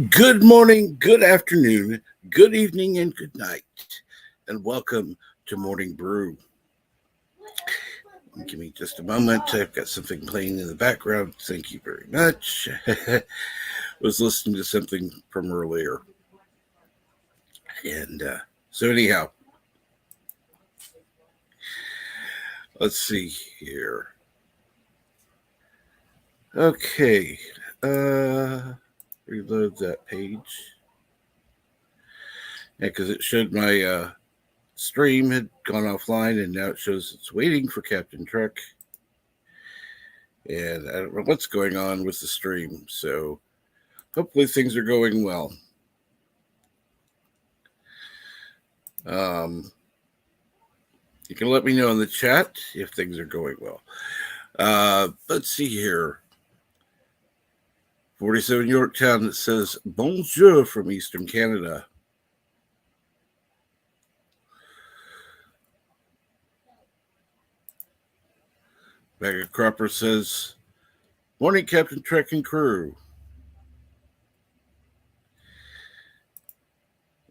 Good morning, good afternoon, good evening, and good night, and welcome to Morning Brew. Give me just a moment. I've got something playing in the background. Thank you very much. Was listening to something from earlier, and so anyhow, let's see here. Okay, reload that page. Yeah, because it showed my stream had gone offline, and now it shows it's waiting for Captain Truck. And I don't know what's going on with the stream, so hopefully things are going well. You can let me know in the chat if things are going well. Let's see here. 47 Yorktown that says bonjour from Eastern Canada. Bagger Cropper says, morning, Captain Trek and crew.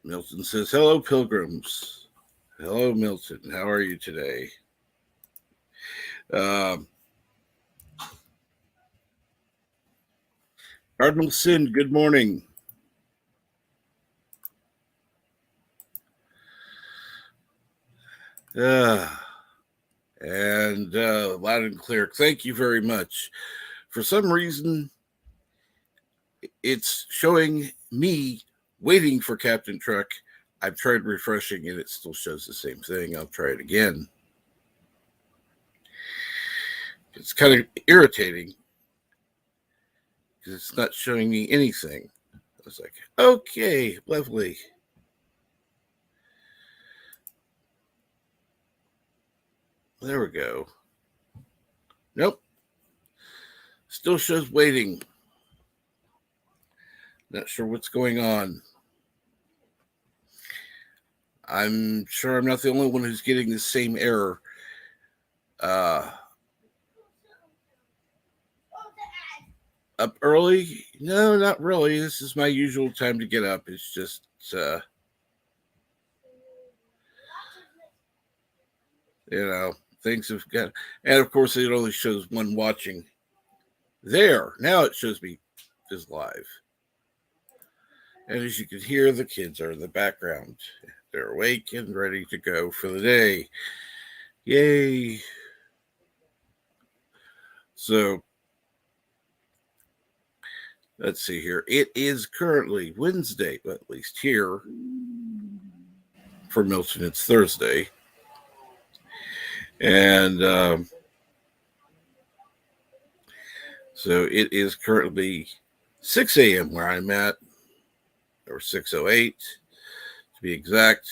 Milton says, hello, pilgrims. Hello, Milton. How are you today? Cardinal Sin, good morning. And loud and clear. Thank you very much. For some reason, it's showing me waiting for Captain Truck. I've tried refreshing and it still shows the same thing. I'll try it again. It's kind of irritating because it's not showing me anything. I was like, okay, lovely. There we go. Nope. Still shows waiting. Not sure what's going on. I'm sure I'm not the only one who's getting the same error. Up early? No, not really. This is my usual time to get up. It's just things have got, and of course it only shows one watching. There, now it shows me is live. And as you can hear, the kids are in the background. They're awake and ready to go for the day. Yay. So, let's see here. It is currently Wednesday, but at least here for Milton, it's Thursday. And so it is currently 6 a.m. where I'm at, or 6:08 to be exact.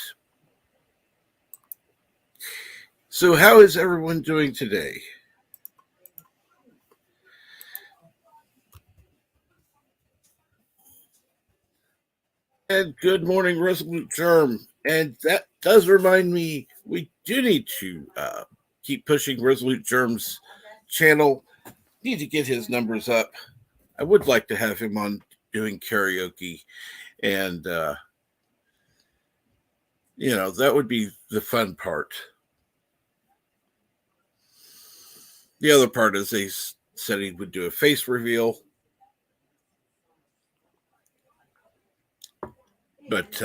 So how is everyone doing today? And good morning, Resolute Germ. And that does remind me, we do need to keep pushing Resolute Germ's channel. Need to get his numbers up. I would like to have him on doing karaoke, and that would be the fun part. The other part is they said he would do a face reveal, but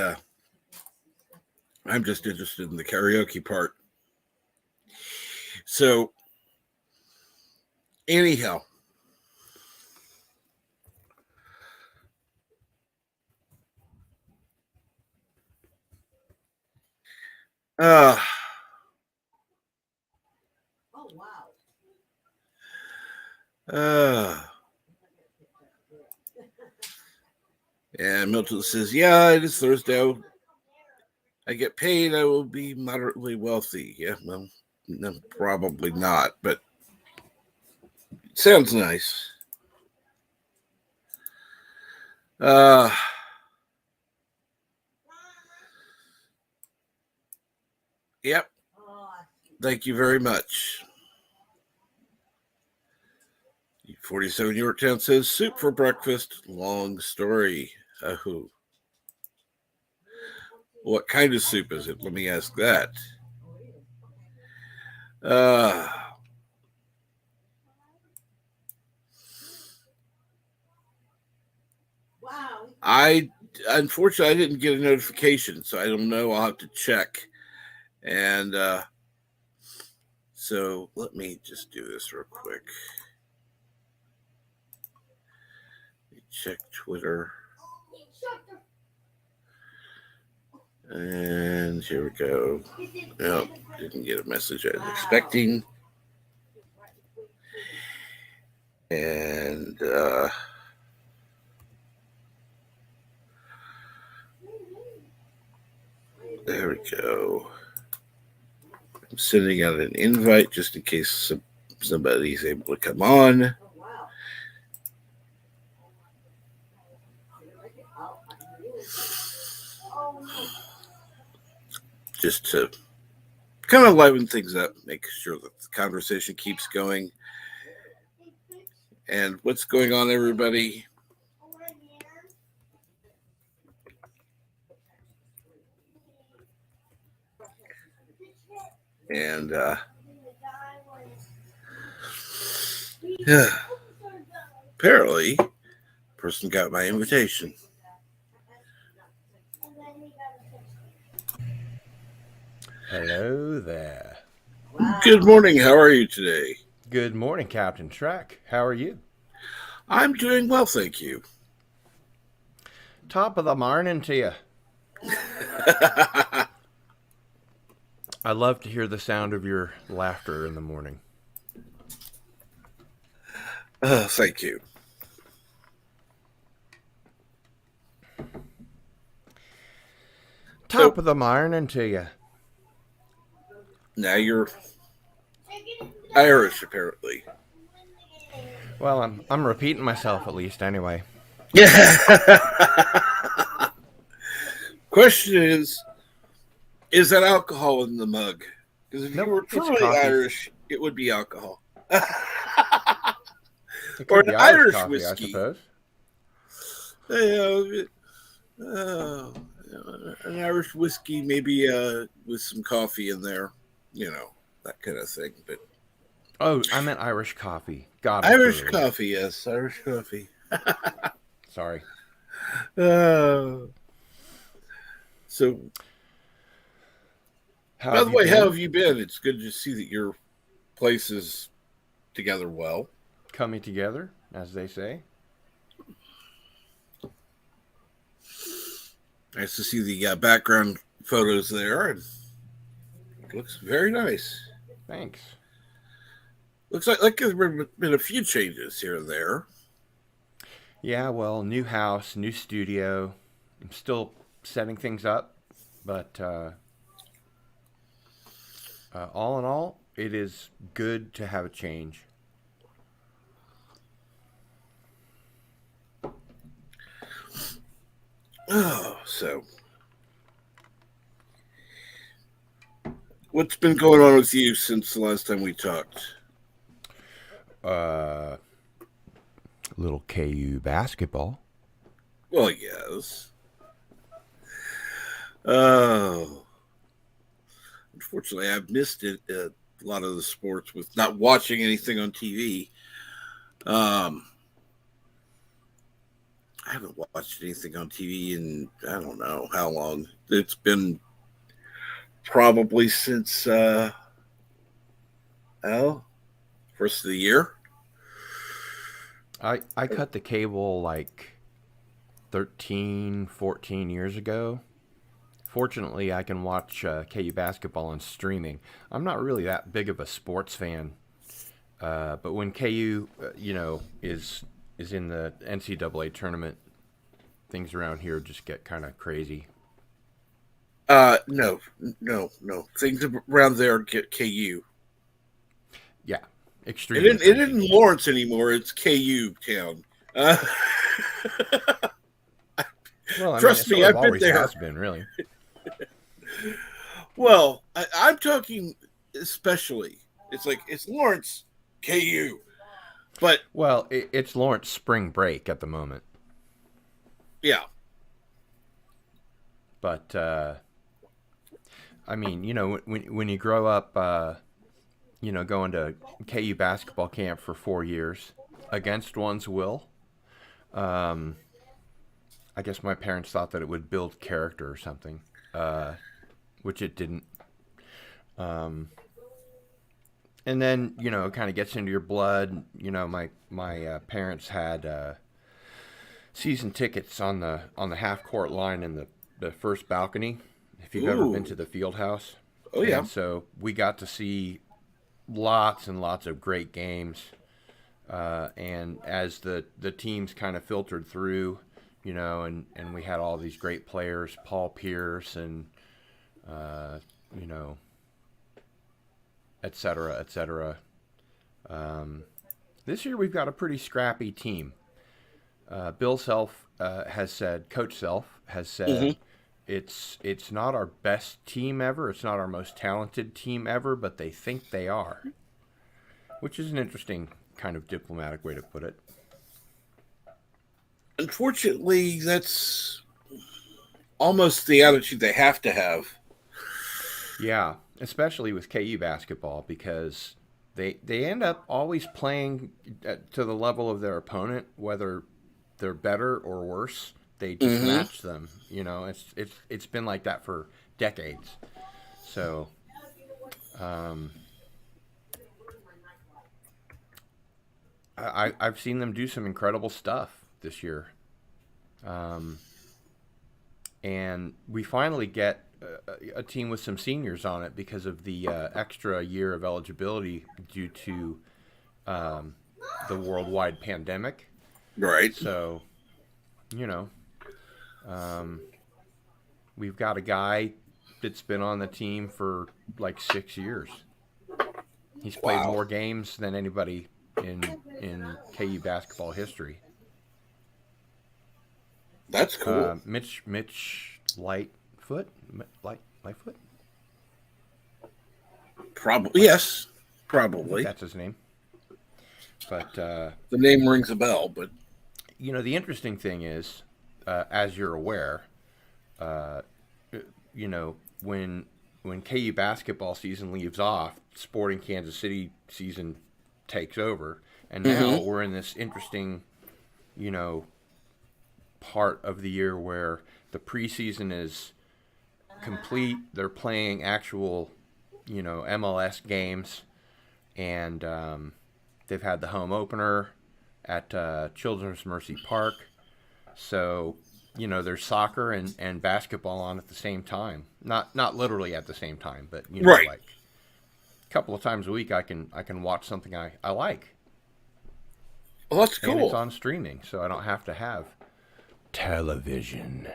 I'm just interested in the karaoke part. So anyhow, oh wow. And Milton says, yeah, it is Thursday. I get paid, I will be moderately wealthy. Yeah, well, no, probably not, but it sounds nice. Yep. Thank you very much. 47 Yorktown says, soup for breakfast, long story. Oh, what kind of soup is it? Let me ask that. Uh, I unfortunately I didn't get a notification, so I don't know. I'll have to check. And so let me just do this real quick. Check Twitter. And here we go. Nope, didn't get a message I was expecting. And there we go. I'm sending out an invite just in case somebody's able to come on. Just to kind of liven things up, make sure that the conversation keeps going. And what's going on, everybody? And apparently, person got my invitation. Hello there. Good morning. How are you today? Good morning, Captain Shrek. How are you? I'm doing well, thank you. Top of the morning to you. I love to hear the sound of your laughter in the morning. Thank you. Top of the morning to you. Now you're Irish, apparently. Well, I'm repeating myself at least anyway. Yeah. Question is that alcohol in the mug? Because if you were truly Irish, it would be alcohol. Or an Irish coffee, whiskey. I suppose. An Irish whiskey, maybe with some coffee in there, that kind of thing. But I meant Irish coffee. God, Irish coffee, yes, Irish coffee. Sorry. So, by the way, how have you been? It's good to see that your place is together well. Coming together, as they say. Nice to see the background photos there. And it looks very nice. Thanks. Looks like there's been a few changes here and there. Yeah, well, new house, new studio. I'm still setting things up, but all in all, it is good to have a change. Oh, so what's been going on with you since the last time we talked? Little KU basketball. Well, yes. Oh, unfortunately, I've missed it. A lot of the sports with not watching anything on TV. I haven't watched anything on TV in I don't know how long. It's been probably since first of the year. I cut the cable like 13, 14 years ago. Fortunately, I can watch KU basketball on streaming. I'm not really that big of a sports fan, but when KU, is in the NCAA tournament, things around here just get kind of crazy. No. Things around there get KU. Yeah, extremely. It isn't Lawrence anymore. It's KU town. Well, trust me, I've been there. Has been really. Well, I'm talking especially. It's Lawrence, KU, but well, it's Lawrence spring break at the moment. Yeah, But I mean, when you grow up, going to KU basketball camp for 4 years against one's will, um, I guess my parents thought that it would build character or something, which it didn't. Um, and then it kind of gets into your blood. My parents had season tickets on the half court line in the first balcony. If you've ever been Ooh. to the field house, Oh yeah. and so we got to see lots and lots of great games. And as the teams kind of filtered through, and we had all these great players, Paul Pierce and uh, you know, et cetera, et cetera. Um, this year we've got a pretty scrappy team. Bill Self has said, Coach Self has Hmm. said, it's not our best team ever. It's not our most talented team ever, but they think they are, which is an interesting kind of diplomatic way to put it. Unfortunately, that's almost the attitude they have to have. Yeah, especially with KU basketball because they end up always playing to the level of their opponent, whether they're better or worse. They just Hmm. match them. It's been like that for decades. So um, I've seen them do some incredible stuff this year, um, and we finally get a team with some seniors on it because of the extra year of eligibility due to um, the worldwide pandemic. Right. So, you know, um, we've got a guy that's been on the team for like 6 years. He's played Wow. more games than anybody in KU basketball history. That's cool. Mitch Lightfoot, Lightfoot. Probably yes. I think Probably that's his name. But the name rings a bell, but the interesting thing is, as you're aware, uh, when KU basketball season leaves off, Sporting Kansas City season takes over, and now hmm we're in this interesting, you know, part of the year where the preseason is complete. They're playing actual, MLS games, and they've had the home opener at Children's Mercy Park. So, there's soccer and basketball on at the same time. Not literally at the same time, but right. like a couple of times a week I can watch something I like. Well, that's And it's cool. on streaming, so I don't have to have television.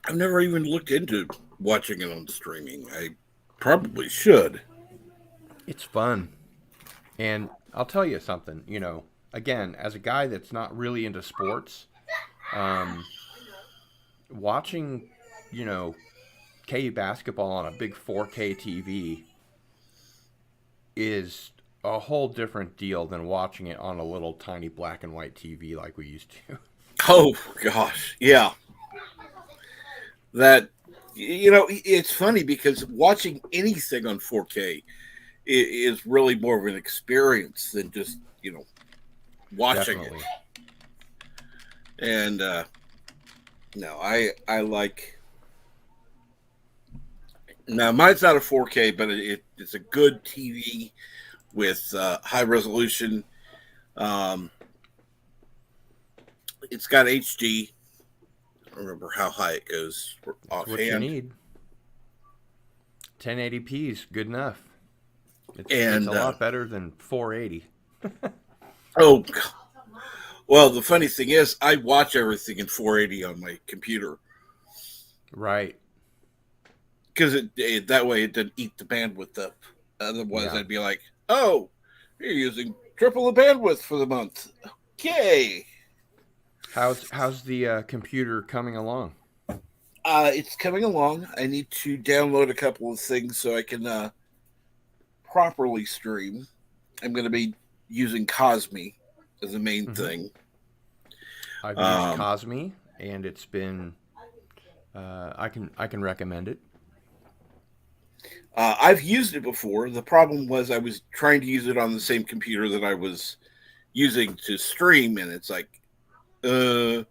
I've never even looked into watching it on streaming. I probably should. It's fun. And I'll tell you something, again, as a guy that's not really into sports, um, watching, you know, KU basketball on a big 4K TV is a whole different deal than watching it on a little tiny black and white TV like we used to. Oh gosh, yeah. That it's funny because watching anything on 4K is really more of an experience than just watching it. Definitely. And no, I like. Now mine's not a 4K, but it's a good TV with high resolution. Um, it's got HD. I don't remember how high it goes It's what you offhand. need. 1080p is good enough. It's a And lot better than 480. oh, well, the funny thing is, I watch everything in 480 on my computer Right. because that way it doesn't eat the bandwidth up. Otherwise, Yeah. I'd be like, "Oh, you're using triple the bandwidth for the month." Okay, How's the computer coming along? it's coming along. I need to download a couple of things so I can properly stream. I'm going to be using Cosme as the main Hmm. thing. I've used Um, Cosme. and it's been I can recommend it. I've used it before. The problem was I was trying to use it on the same computer that I was using to stream, and it's like, it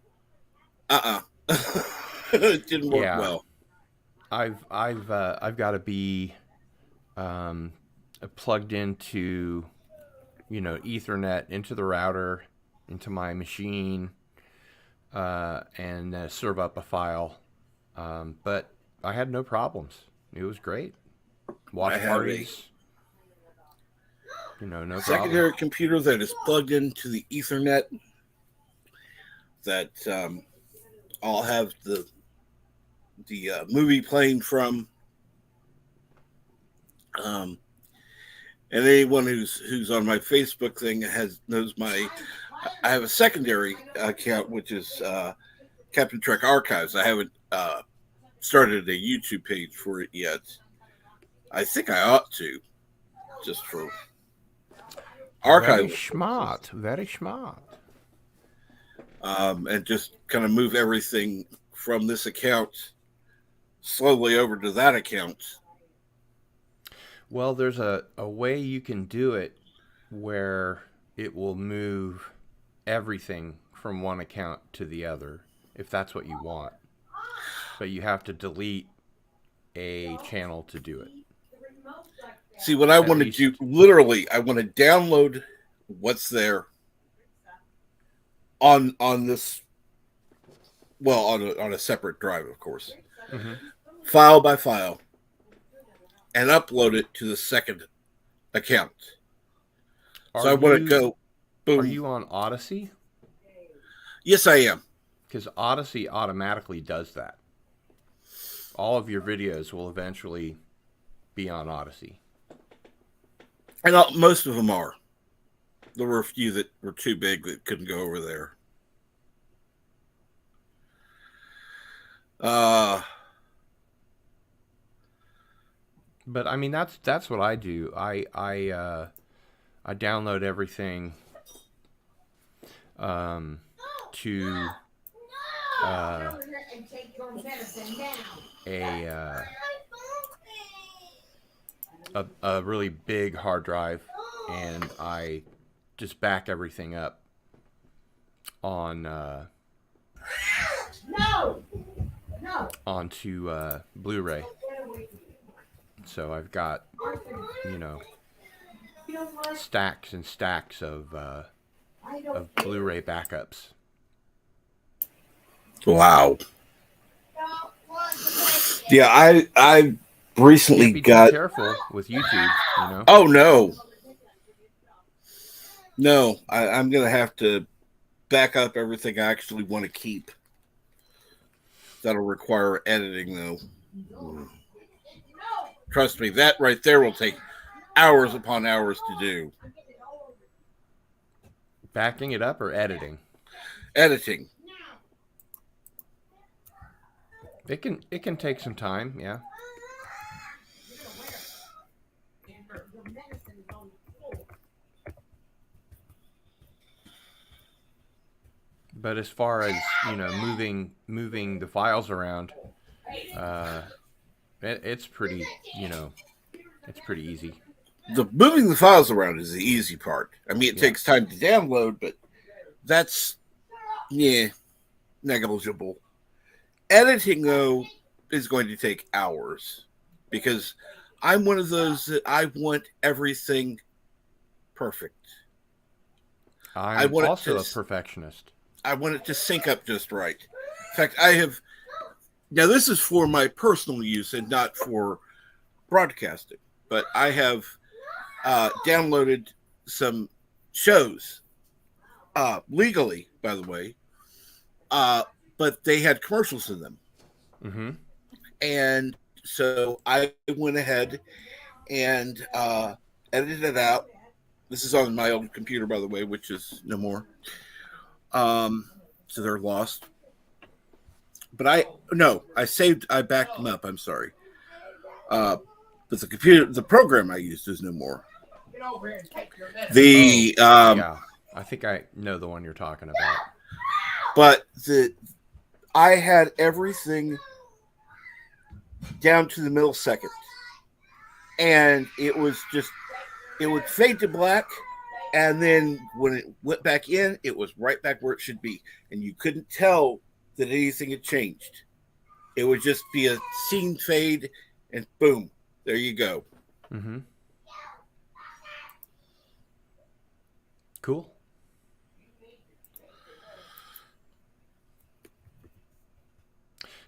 didn't work Yeah, well. I've got to be plugged into Ethernet into the router into my machine and serve up a file. But I had no problems. It was great. I Watch have a parties, no problem. secondary computer that is plugged into the Ethernet that I'll have the movie playing from. Um, and anyone who's on my Facebook thing knows my. I have a secondary account which is Captain Trek Archives. I haven't started a YouTube page for it yet. I think I ought to, just for Very archive, smart. Very smart. and just kind of move everything from this account slowly over to that account. Well, there's a way you can do it where it will move everything from one account to the other if that's what you want. But you have to delete a channel to do it. See, what I At want to least do, literally, I want to download what's there on this, well, on a separate drive, of course, file by file, and upload it to the second account. So I want to go, boom. Are you on Odyssey? Yes, I am. Because Odyssey automatically does that. All of your videos will eventually be on Odyssey. And most of them are. There were a few that were too big that couldn't go over there. But I mean, that's what I do. I download everything to a really big hard drive, and I just back everything up on onto Blu-ray. So I've got stacks and stacks of Blu-ray backups. Wow. Yeah, I recently Can't be got. too careful with YouTube, Oh no, no! I'm gonna have to back up everything I actually want to keep. That'll require editing, though. Trust me, that right there will take hours upon hours to do. Backing it up or editing? Editing. It can take some time, yeah. But as far as moving the files around, it's pretty it's pretty easy. The moving the files around is the easy part. I mean, it takes time to download, but that's negligible. Editing, though, is going to take hours because I'm one of those that I want everything perfect. I'm also a perfectionist. I want it to sync up just right. In fact, now this is for my personal use and not for broadcasting, but I have downloaded some shows legally, by the way, but they had commercials in them. Mm-hmm. And so I went ahead and edited it out. This is on my old computer, by the way, which is no more. So they're lost. But I backed them up. I'm sorry. But the program I used is no more. Yeah, I think I know the one you're talking about. But I had everything down to the millisecond, and it was just it would fade to black, and then when it went back in, it was right back where it should be, and you couldn't tell that anything had changed. It would just be a scene fade, and boom, there you go. Mm-hmm. Cool.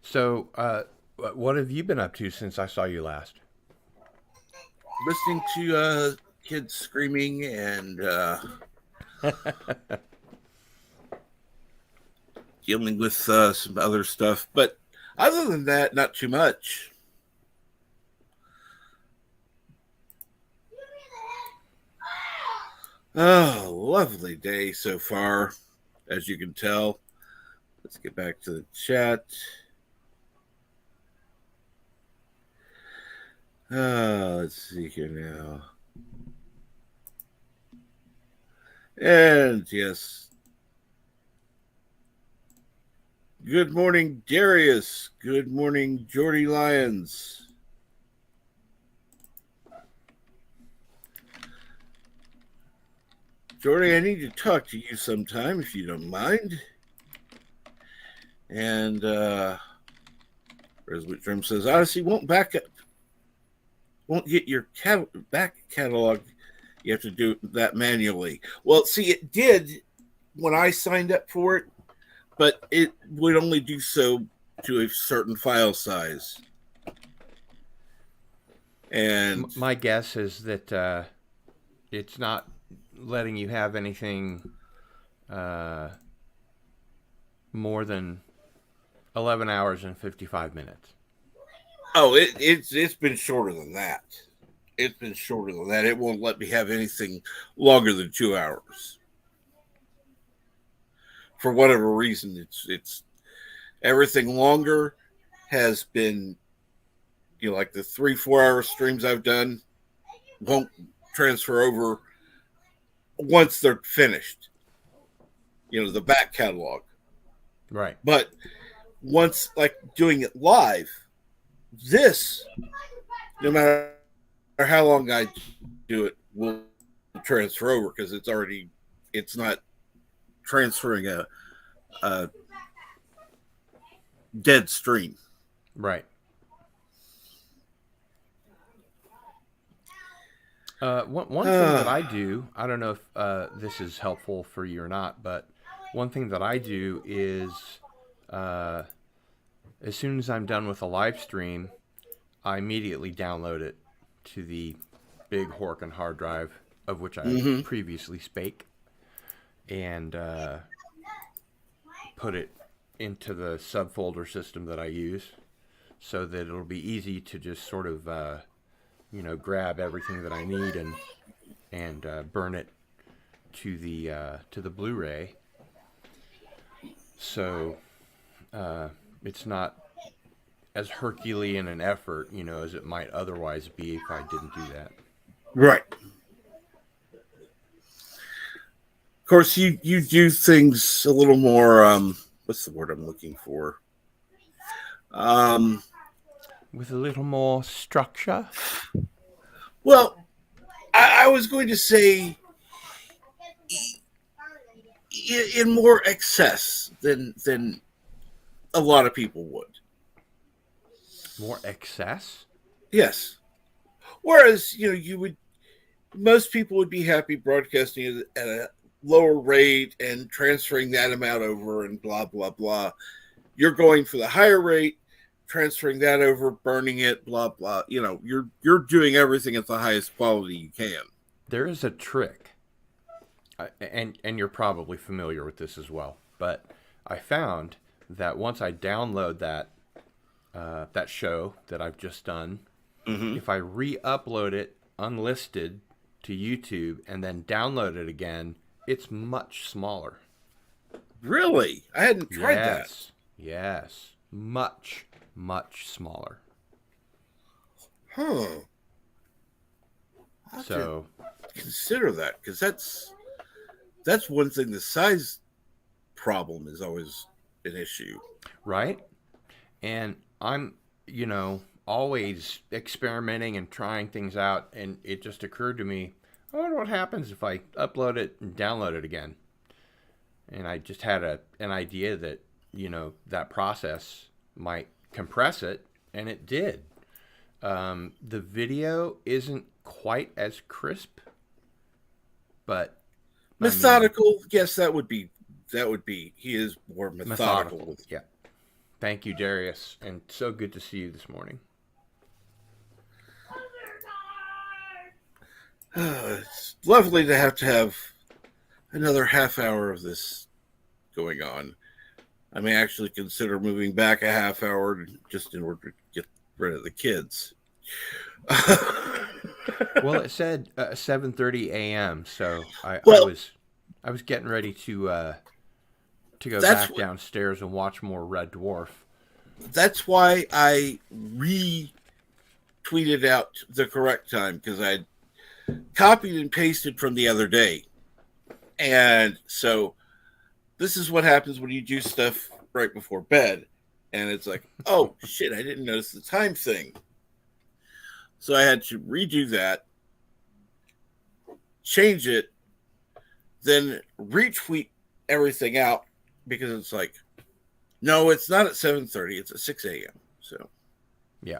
So, what have you been up to since I saw you last? Listening to kids screaming and dealing with some other stuff, but other than that, not too much. Oh, lovely day so far, as you can tell. Let's get back to the chat. Let's see here now. And yes. Good morning, Darius. Good morning, Jordy Lyons. Jordy, I need to talk to you sometime if you don't mind. And Resolute Germs says Odyssey won't get your back catalog. You have to do that manually. Well, see, it did when I signed up for it, but it would only do so to a certain file size. And My guess is that it's not letting you have anything more than 11 hours and 55 minutes. Oh, it's been shorter than that. It's been shorter than that. It won't let me have anything longer than 2 hours. For whatever reason, it's everything longer has been, like the 3-4 hour streams I've done won't transfer over once they're finished. The back catalog. Right. But once, like, doing it live, this, no matter how long I do it, will transfer over because it's not transferring a dead stream. Right. One thing that I do, I don't know if this is helpful for you or not, but one thing that I do is as soon as I'm done with a live stream, I immediately download it to the big Horkin hard drive of which I previously spake, and put it into the subfolder system that I use, so that it'll be easy to just sort of grab everything that I need and burn it to the Blu-ray. So it's not as Herculean an effort, as it might otherwise be if I didn't do that. Right. Of course, you do things a little more. What's the word I'm looking for? With a little more structure. Well, I was going to say in more excess than a lot of people would. More excess? Yes. Whereas, most people would be happy broadcasting at a lower rate and transferring that amount over and blah, blah, blah. You're going for the higher rate, transferring that over, burning it, blah, blah. You're doing everything at the highest quality you can. There is a trick, and you're probably familiar with this as well, but I found that once I download that show that I've just done, if I re-upload it unlisted to YouTube and then download it again, it's much smaller. Really? I hadn't tried that. Yes. Much, much smaller. Huh. So consider that, because that's one thing. The size problem is always an issue. right? And I'm, always experimenting and trying things out. And it just occurred to me, I wonder what happens if I upload it and download it again. And I just had an idea that, that process might compress it, and it did. The video isn't quite as crisp, but I mean, Methodical, yes, that would be. He is more methodical methodical. with. Yeah. Thank you, Darius. And so good to see you this morning. It's lovely to have another half hour of this going on. I may actually consider moving back a half hour just in order to get rid of the kids. Well, it said 7:30 a.m., so Well, I was getting ready to go that's back what downstairs and watch more Red Dwarf. that's why I retweeted out the correct time, because I copied and pasted from the other day. And so this is what happens when you do stuff right before bed. And it's like, oh shit, I didn't notice the time thing. So I had to redo that, change it, then retweet everything out, because it's like, no, it's not at 7:30, it's at 6 a.m. So Yeah.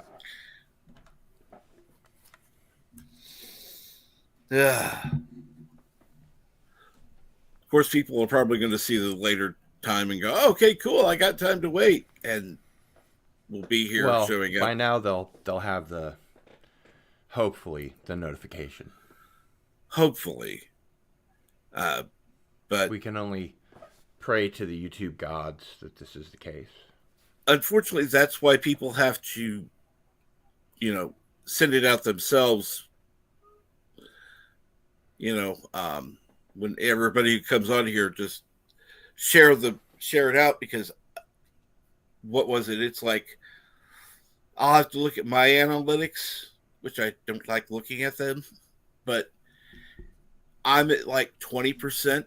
yeah. Of course, people are probably going to see the later time and go, oh, okay, cool, I got time to wait, and we'll be here Well, showing up. by now they'll have the hopefully the notification. Hopefully. Uh, but We can only pray to the YouTube gods that this is the case. unfortunately, that's why people have to, send it out themselves, when everybody who comes on here just share it out, because what was it? It's like, I'll have to look at my analytics, which I don't like looking at them, but I'm at like 20%.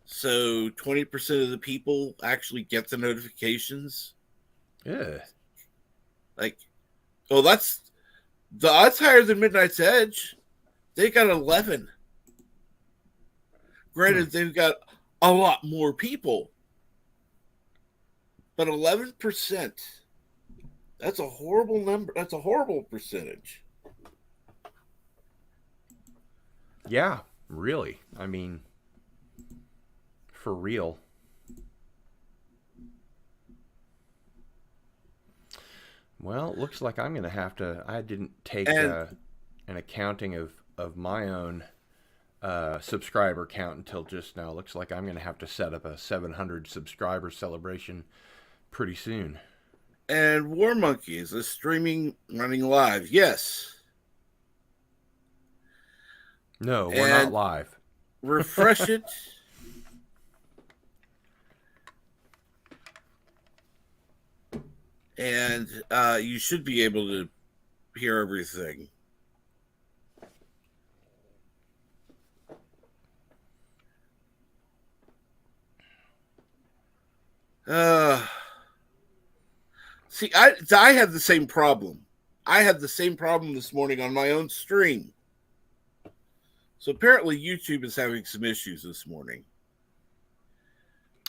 So 20% of the people actually get the notifications. Yeah. Like, oh, that's the odds higher than Midnight's Edge. They got 11. Hmm. Granted, they've got a lot more people, but 11%. That's a horrible number. That's a horrible percentage. Yeah, really. I mean, for real. Well, it looks like I'm going to have to. I didn't take And an accounting of my own subscriber count until just now. Looks like I'm going to have to set up a 700 subscriber celebration pretty soon. and War Monkey is a streaming running live. Yes. No, we're not And live. refresh it. And you should be able to hear everything. Uh, See, I had the same problem. I had the same problem this morning on my own stream. So apparently YouTube is having some issues this morning.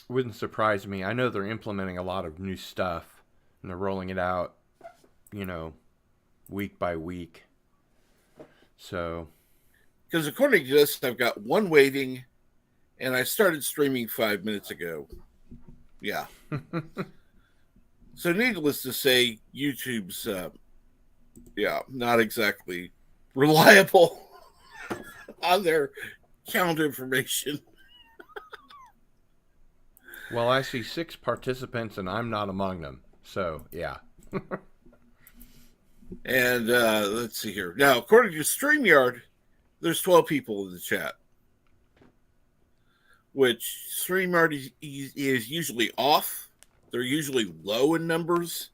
Wouldn't surprise me. I know they're implementing a lot of new stuff and they're rolling it out, you know, week by week. So, Because according to this, I've got one waiting, and I started streaming 5 minutes ago. Yeah. So needless to say, YouTube's not exactly reliable on their count information. well, I see 6 participants and I'm not among them. So, yeah. And let's see here. Now, according to StreamYard, there's 12 people in the chat, which StreamYard is usually off. They're usually low in numbers.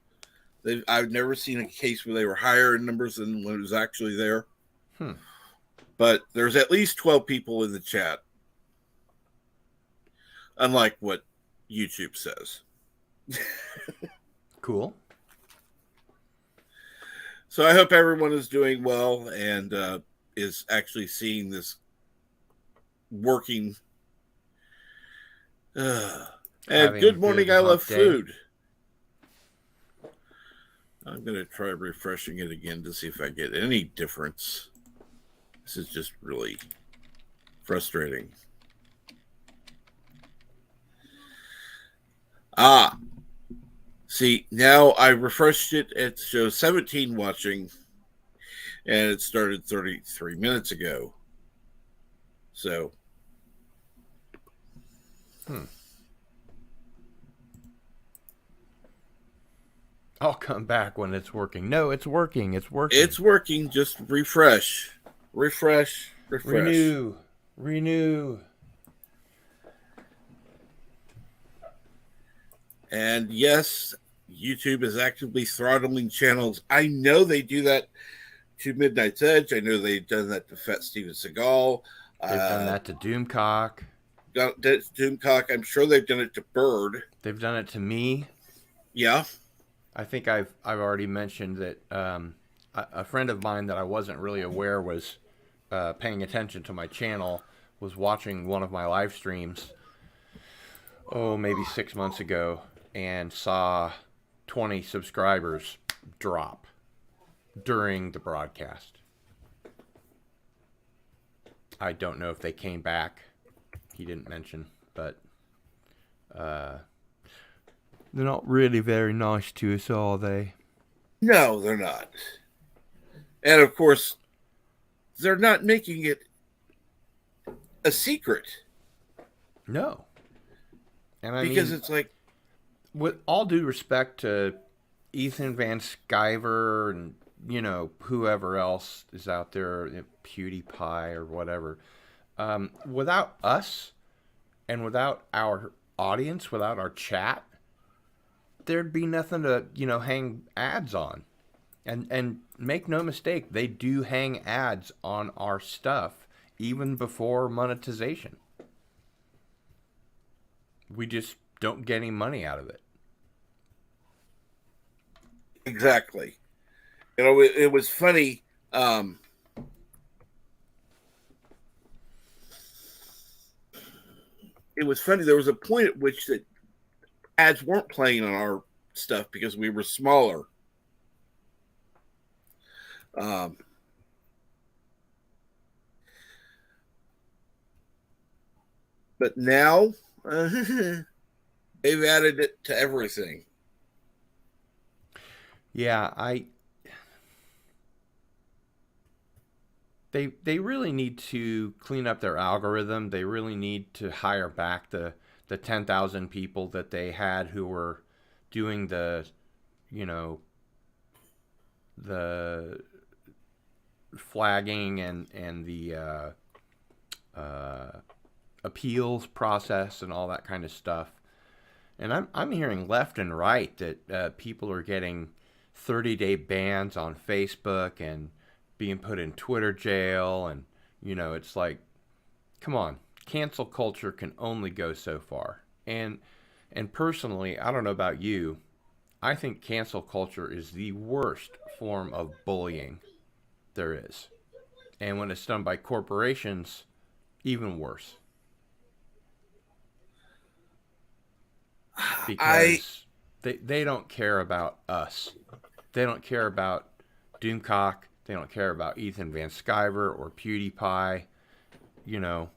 I've never seen a case where they were higher in numbers than when it was actually there. Hmm. But there's at least 12 people in the chat, unlike what YouTube says. Cool. So I hope everyone is doing well and is actually seeing this working. And Having a good morning, good I love hump day. food. I'm going to try refreshing it again to see if I get any difference. This is just really frustrating. Ah, see, now I refreshed it. It shows 17 watching, and it started 33 minutes ago. So, I'll come back when it's working. No, it's working. It's working. it's working. Just refresh, refresh, refresh. Renew. Renew. And yes, YouTube is actively throttling channels. I know they do that to Midnight's Edge. I know they've done that to Fat Steven Seagal. They've done Uh, that to Doomcock. Doomcock. I'm sure they've done it to Bird. They've done it to me. Yeah. I think I've already mentioned that a friend of mine that I wasn't really aware was paying attention to my channel was watching one of my live streams, maybe 6 months ago, and saw 20 subscribers drop during the broadcast. I don't know if they came back. He didn't mention, but they're not really very nice to us, are they? No, they're not. And of course, they're not making it a secret. No. And I Because mean, it's like, with all due respect to Ethan Van Sciver and, whoever else is out there, PewDiePie or whatever, without us and without our audience, without our chat, there'd be nothing to, hang ads on. And make no mistake, they do hang ads on our stuff even before monetization. We just don't get any money out of it. exactly. It was funny. It was funny. There was a point at which that ads weren't playing on our stuff because we were smaller. Um, but now they've added it to everything. Yeah, they really need to clean up their algorithm. They really need to hire back the 10,000 people that they had who were doing you know, the flagging and the appeals process and all that kind of stuff. And I'm hearing left and right that people are getting 30-day bans on Facebook and being put in Twitter jail, and it's like, come on, cancel culture can only go so far. And personally, I don't know about you, I think cancel culture is the worst form of bullying there is. And when it's done by corporations, even worse. I Because they don't care about us. They don't care about Doomcock. They don't care about Ethan Van Sciver or PewDiePie. You know,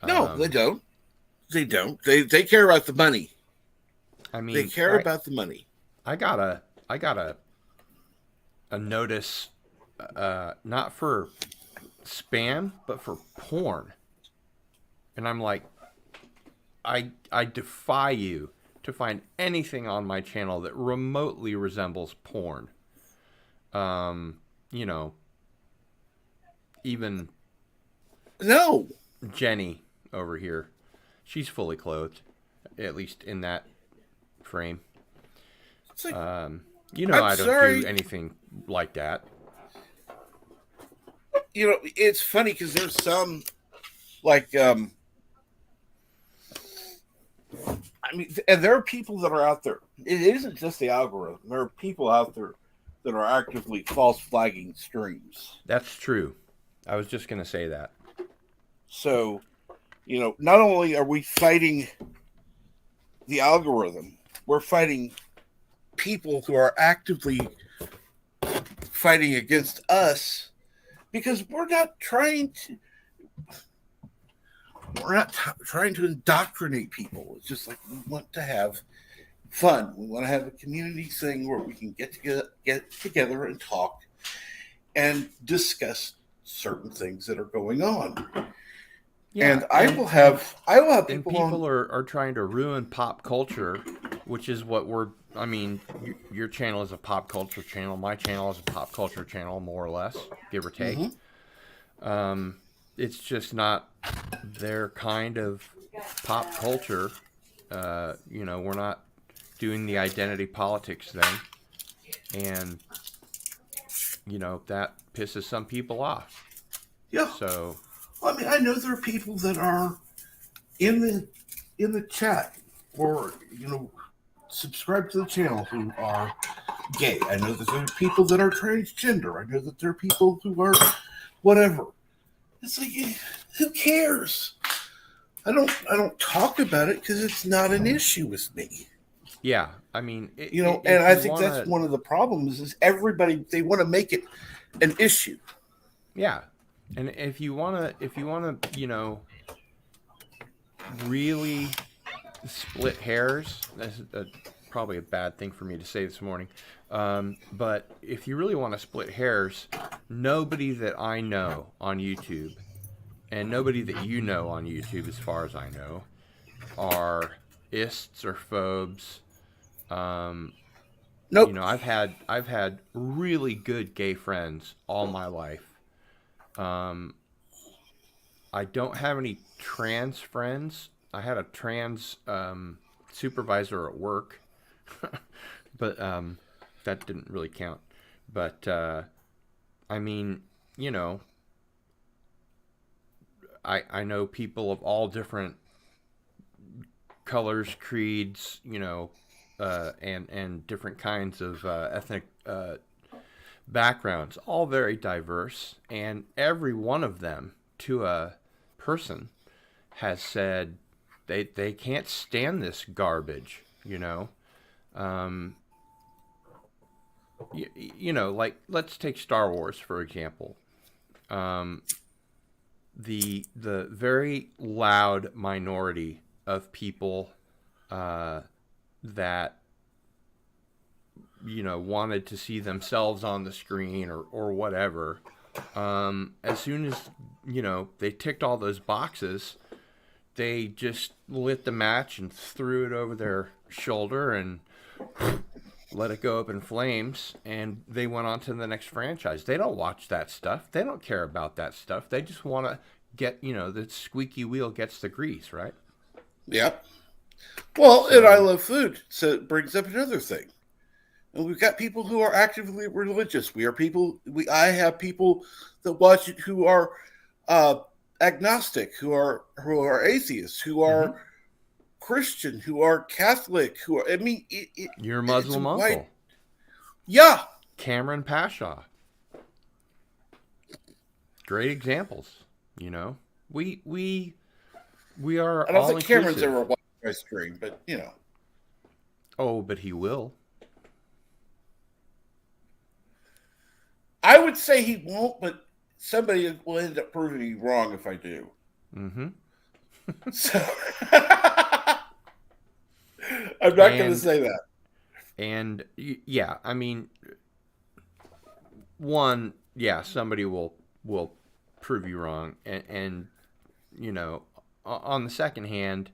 No, they um, don't. They don't. They care about the money. I They mean, care about the money. I got a notice, not for spam, but for porn, and I'm like, I defy you to find anything on my channel that remotely resembles porn. Um, you know, even No, Jenny over here, she's fully clothed, at least in that frame. it's like I I'm don't do sorry. anything like that. It's funny because there's some like I mean, and there are people that are out there. It isn't just the algorithm. There are people out there that are actively false flagging streams. That's true. I was just going to say that. So, not only are we fighting the algorithm, we're fighting people who are actively fighting against us because we're not trying to indoctrinate people. It's just like we want to have fun. We want to have a community thing where we can get together and talk and discuss certain things that are going on. Yeah, And I will have and people on. people are trying to ruin pop culture, which is what we're. I mean, your channel is a pop culture channel. My channel is a pop culture channel, more or less, give or take. Mhm. It's just not their kind of pop culture. We're not doing the identity politics thing, and that pisses some people off. Yeah, So I mean, I know there are people that are in the chat or subscribe to the channel who are gay. I know that there are people that are transgender. I know that there are people who are whatever. It's like, who cares? I don't talk about it because it's not an issue with me. yeah, I mean, And if I you think want that's to, one of the problems is everybody they want to make it an issue. yeah, and if you wanna, really split hairs. That's probably a bad thing for me to say this morning. But if you really want to split hairs, nobody that I know on YouTube and nobody that you know on YouTube, as far as I know, are ists or phobes. Um, Nope. I've had really good gay friends all my life. Um, I don't have any trans friends. I had a trans supervisor at work, but that didn't really count. But I mean, you know, I know people of all different colors, creeds, and different kinds of ethnic backgrounds, all very diverse, and every one of them, to a person, has said they can't stand this garbage. Um, like let's take Star Wars for example. Um, the very loud minority of people that wanted to see themselves on the screen or whatever. As soon as they ticked all those boxes, they just lit the match and threw it over their shoulder and let it go up in flames, and they went on to the next franchise. They don't watch that stuff. They don't care about that stuff. They just want to get, the squeaky wheel gets the grease, right? Yep. Well, and I So, love food, so it brings up another thing. And we've got people who are actively religious. I have people that watch it who are uh, agnostic, who are atheists, who mm-hmm. are Christian, who are Catholic, who are. I mean, Your it's a Muslim wide. uncle, Yeah. Cameron Pashaw. Great examples. We are I don't all think Cameron's inclusive. ever watched my stream, but Oh, but he will. I would say he won't, but somebody will end up proving me wrong if I do. Mm-hmm. So I'm not going to And say that. yeah, I mean, one, yeah, somebody will prove you wrong, and on the second hand,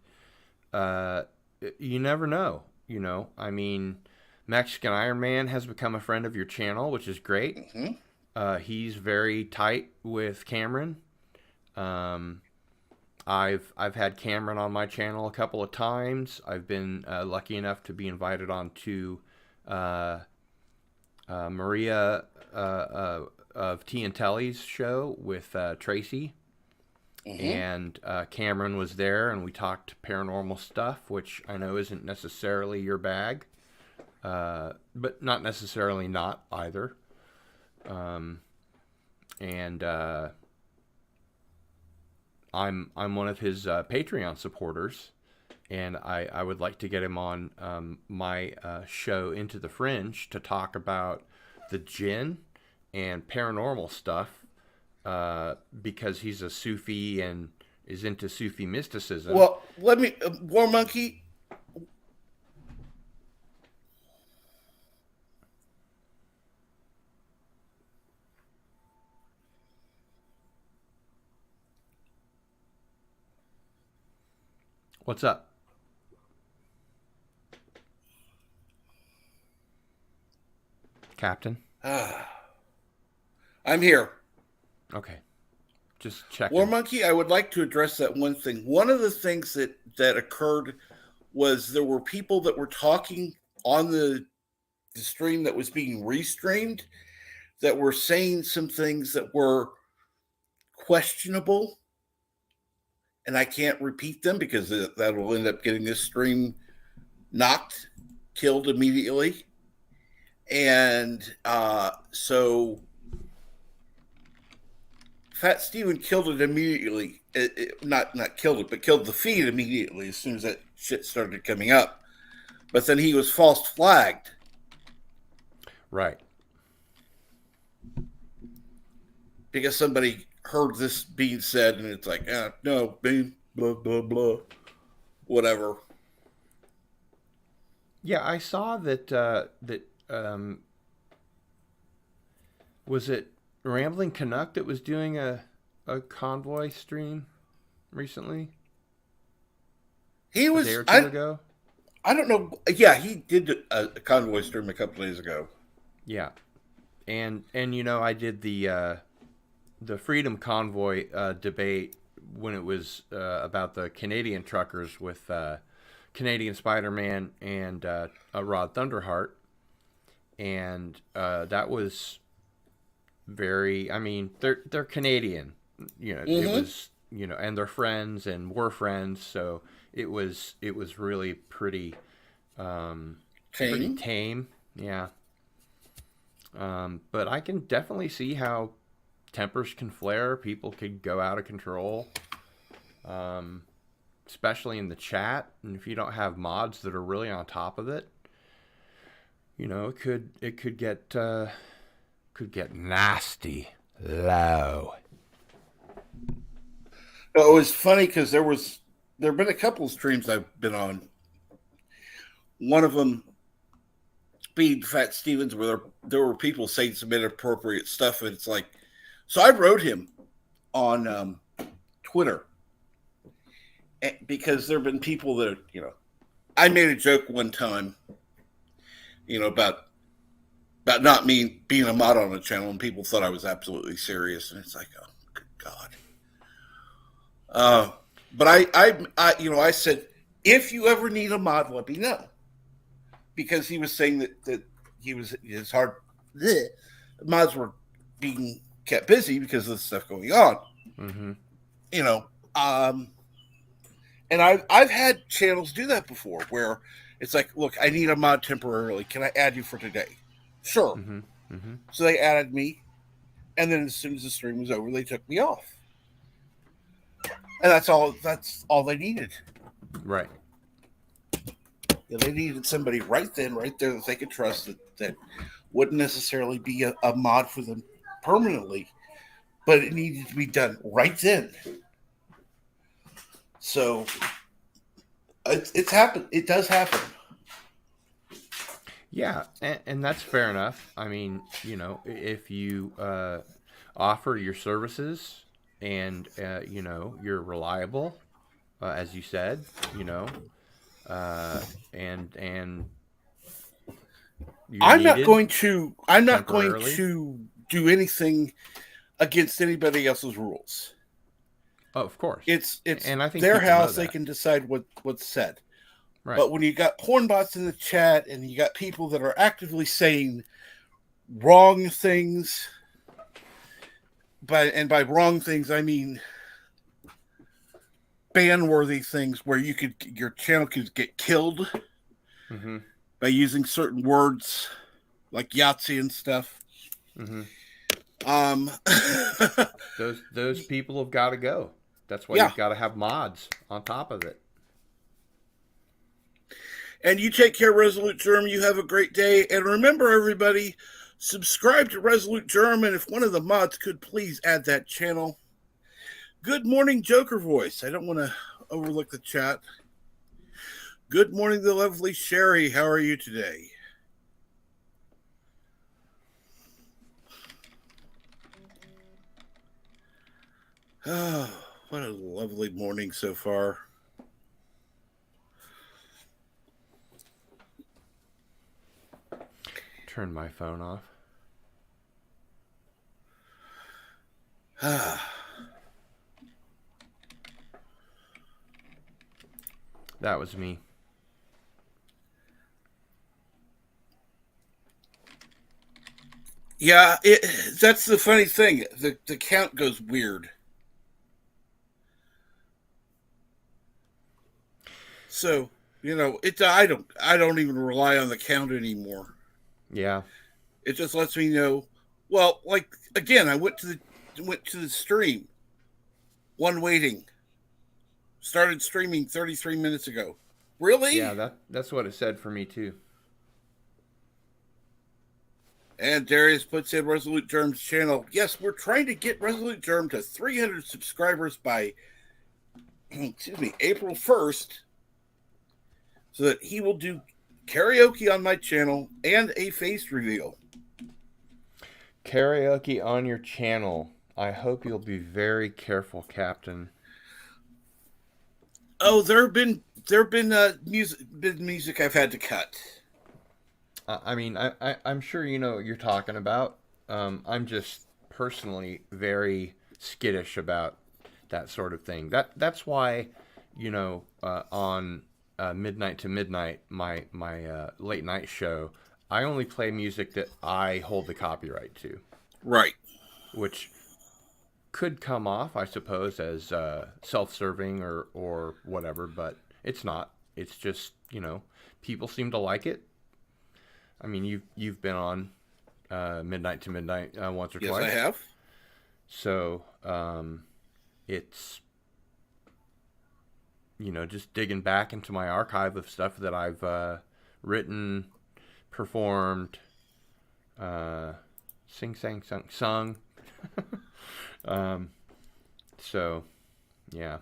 uh, you never know. I mean, Mexican Iron Man has become a friend of your channel, which is great. Mm-hmm. He's very tight with Cameron. Um, I've had Cameron on my channel a couple of times. I've been lucky enough to be invited on to uh, Maria of T and Telly's show with Tracy. Mm-hmm. and Cameron was there, and we talked paranormal stuff, which I know isn't necessarily your bag, but not necessarily not either. Um, and I'm one of his Patreon supporters, and I would like to get him on my show Into the Fringe to talk about the jinn and paranormal stuff, because he's a Sufi and is into Sufi mysticism. Well, let me, War Monkey. What's up, Captain? I'm here. Okay, just War checking. Monkey, I would like to address that one thing. One of the things that occurred was there were people that were talking on the stream that was being restreamed that were saying some things that were questionable, and I can't repeat them because that will end up getting this stream knocked, killed immediately. And so Fat Steven killed it immediately. Not killed it, but killed the feed immediately as soon as that shit started coming up. But then he was false flagged Right. because somebody heard this being said, and it's like, no, blah blah blah, whatever. Yeah, I saw that was it Rambling Canuck that was doing a convoy stream recently, He a day was or two ago. I don't know. Yeah, he did a convoy stream a couple days ago. Yeah, and I did the Freedom Convoy debate when it was about the Canadian truckers with Canadian Spider-Man and Rod Thunderheart, and that was very. I mean, they're Canadian. It Mm-hmm. was and they're friends and we're friends, so it was really pretty Tame. tame. Yeah. But I can definitely see how tempers can flare. People could go out of control, um, especially in the chat. And if you don't have mods that are really on top of it, it could get nasty low. No, it was funny because there have been a couple of streams I've been on. One of them being Fat Stevens, where there were people saying some inappropriate stuff, and it's like, so I wrote him on Twitter because there have been people that I made a joke one time, about not me being a mod on the channel, and people thought I was absolutely serious, and it's like, oh, good God. Uh, but I said, if you ever need a mod, let me know, because he was saying that he was his hard bleh, mods were being kept busy because of the stuff going on, Mm-hmm. you know. And I've had channels do that before where it's like, look, I need a mod temporarily. Can I add you for today? Sure. Mm-hmm. Mm-hmm. So they added me, and then as soon as the stream was over, they took me off, and that's all. That's all they needed. Right. They needed somebody right then, right there that they could trust that wouldn't necessarily be a mod for them permanently, but it needed to be done right then. So it's happened. It does happen. Yeah, and that's fair enough. I mean, if you offer your services and you're reliable, as you said, and you're I'm not needed going to. I'm not going temporarily. to do anything against anybody else's rules. Oh, of course. It's And I think their people know house. They that. can decide what's said. Right. But when you got porn bots in the chat and you got people that are actively saying wrong things, by wrong things I mean ban-worthy things where your channel could get killed Mm-hmm. by using certain words like Yahtzee and stuff. Mm-hmm. Um, Those people have got to go. That's why yeah. you've got to have mods on top of it. And you take care, Resolute Germ. You have a great day. And remember, everybody, subscribe to Resolute Germ. And if one of the mods could please add that channel. Good morning, Joker Voice. I don't want to overlook the chat. Good morning, the lovely Sherry. How are you today? Oh, what a lovely morning so far. Turn my phone off. That was me. Yeah, that's the funny thing. The count goes weird. So, I don't even rely on the count anymore. Yeah. It just lets me know. Well, like again, I went to the stream. One waiting. Started streaming 33 minutes ago. Really? Yeah, that's what it said for me too. And Darius puts in Resolute Germ's channel. Yes, we're trying to get Resolute Germ to 300 subscribers by April 1st, so that he will do karaoke on my channel and a face reveal. Karaoke on your channel. I hope you'll be very careful, Captain. Oh, there have been music I've had to cut. I mean, I'm sure you know what you're talking about. I'm just personally very skittish about that sort of thing. That's why, on midnight to midnight, my late night show, I only play music that I hold the copyright to. Right. Which could come off, I suppose, as self-serving or whatever, but it's not. It's just, people seem to like it. I mean, you've been on midnight to midnight once or yes, twice. Yes, I have. So it's just digging back into my archive of stuff that I've written, performed, sung. So yeah.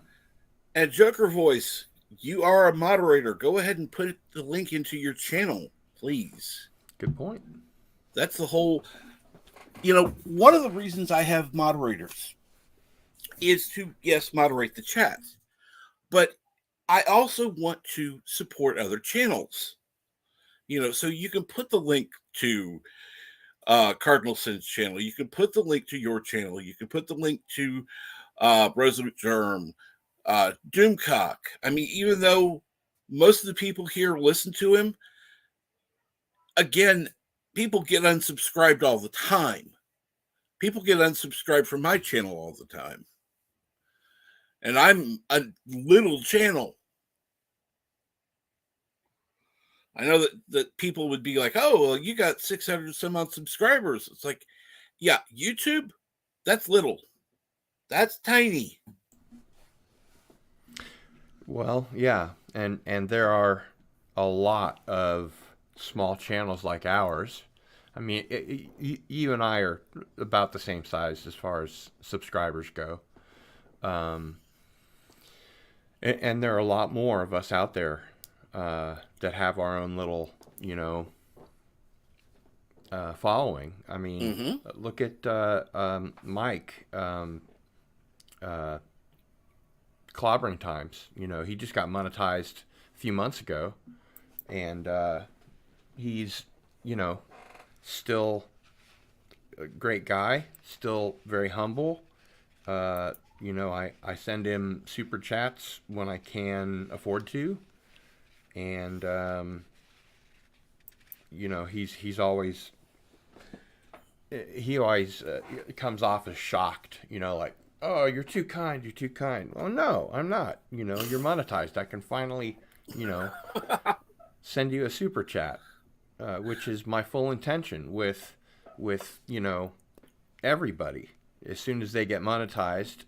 And Joker Voice, you are a moderator. Go ahead and put the link into your channel, please. Good point. That's the whole. One of the reasons I have moderators is to, yes, moderate the chat. But I also want to support other channels. So you can put the link to Cardinal Sin's channel. You can put the link to your channel. You can put the link to Resolute Germ, Doomcock. I mean, even though most of the people here listen to him, again, people get unsubscribed all the time. People get unsubscribed from my channel all the time. And I'm a little channel. I know that people would be like, oh, well, you got 600 some odd subscribers. It's like, yeah, YouTube, that's little. That's tiny. Well, yeah. And there are a lot of small channels like ours. I mean, you and I are about the same size as far as subscribers go. And there are a lot more of us out there that have our own little, following. I mean, look at Mike, Clobbering Times. He just got monetized a few months ago, and he's, still a great guy, still very humble. I send him super chats when I can afford to, and he's always comes off as shocked, like, Oh, you're too kind. You're too kind. Well, no, I'm not. You're monetized. I can finally, you know, send you a super chat, which is my full intention with everybody. As soon as they get monetized,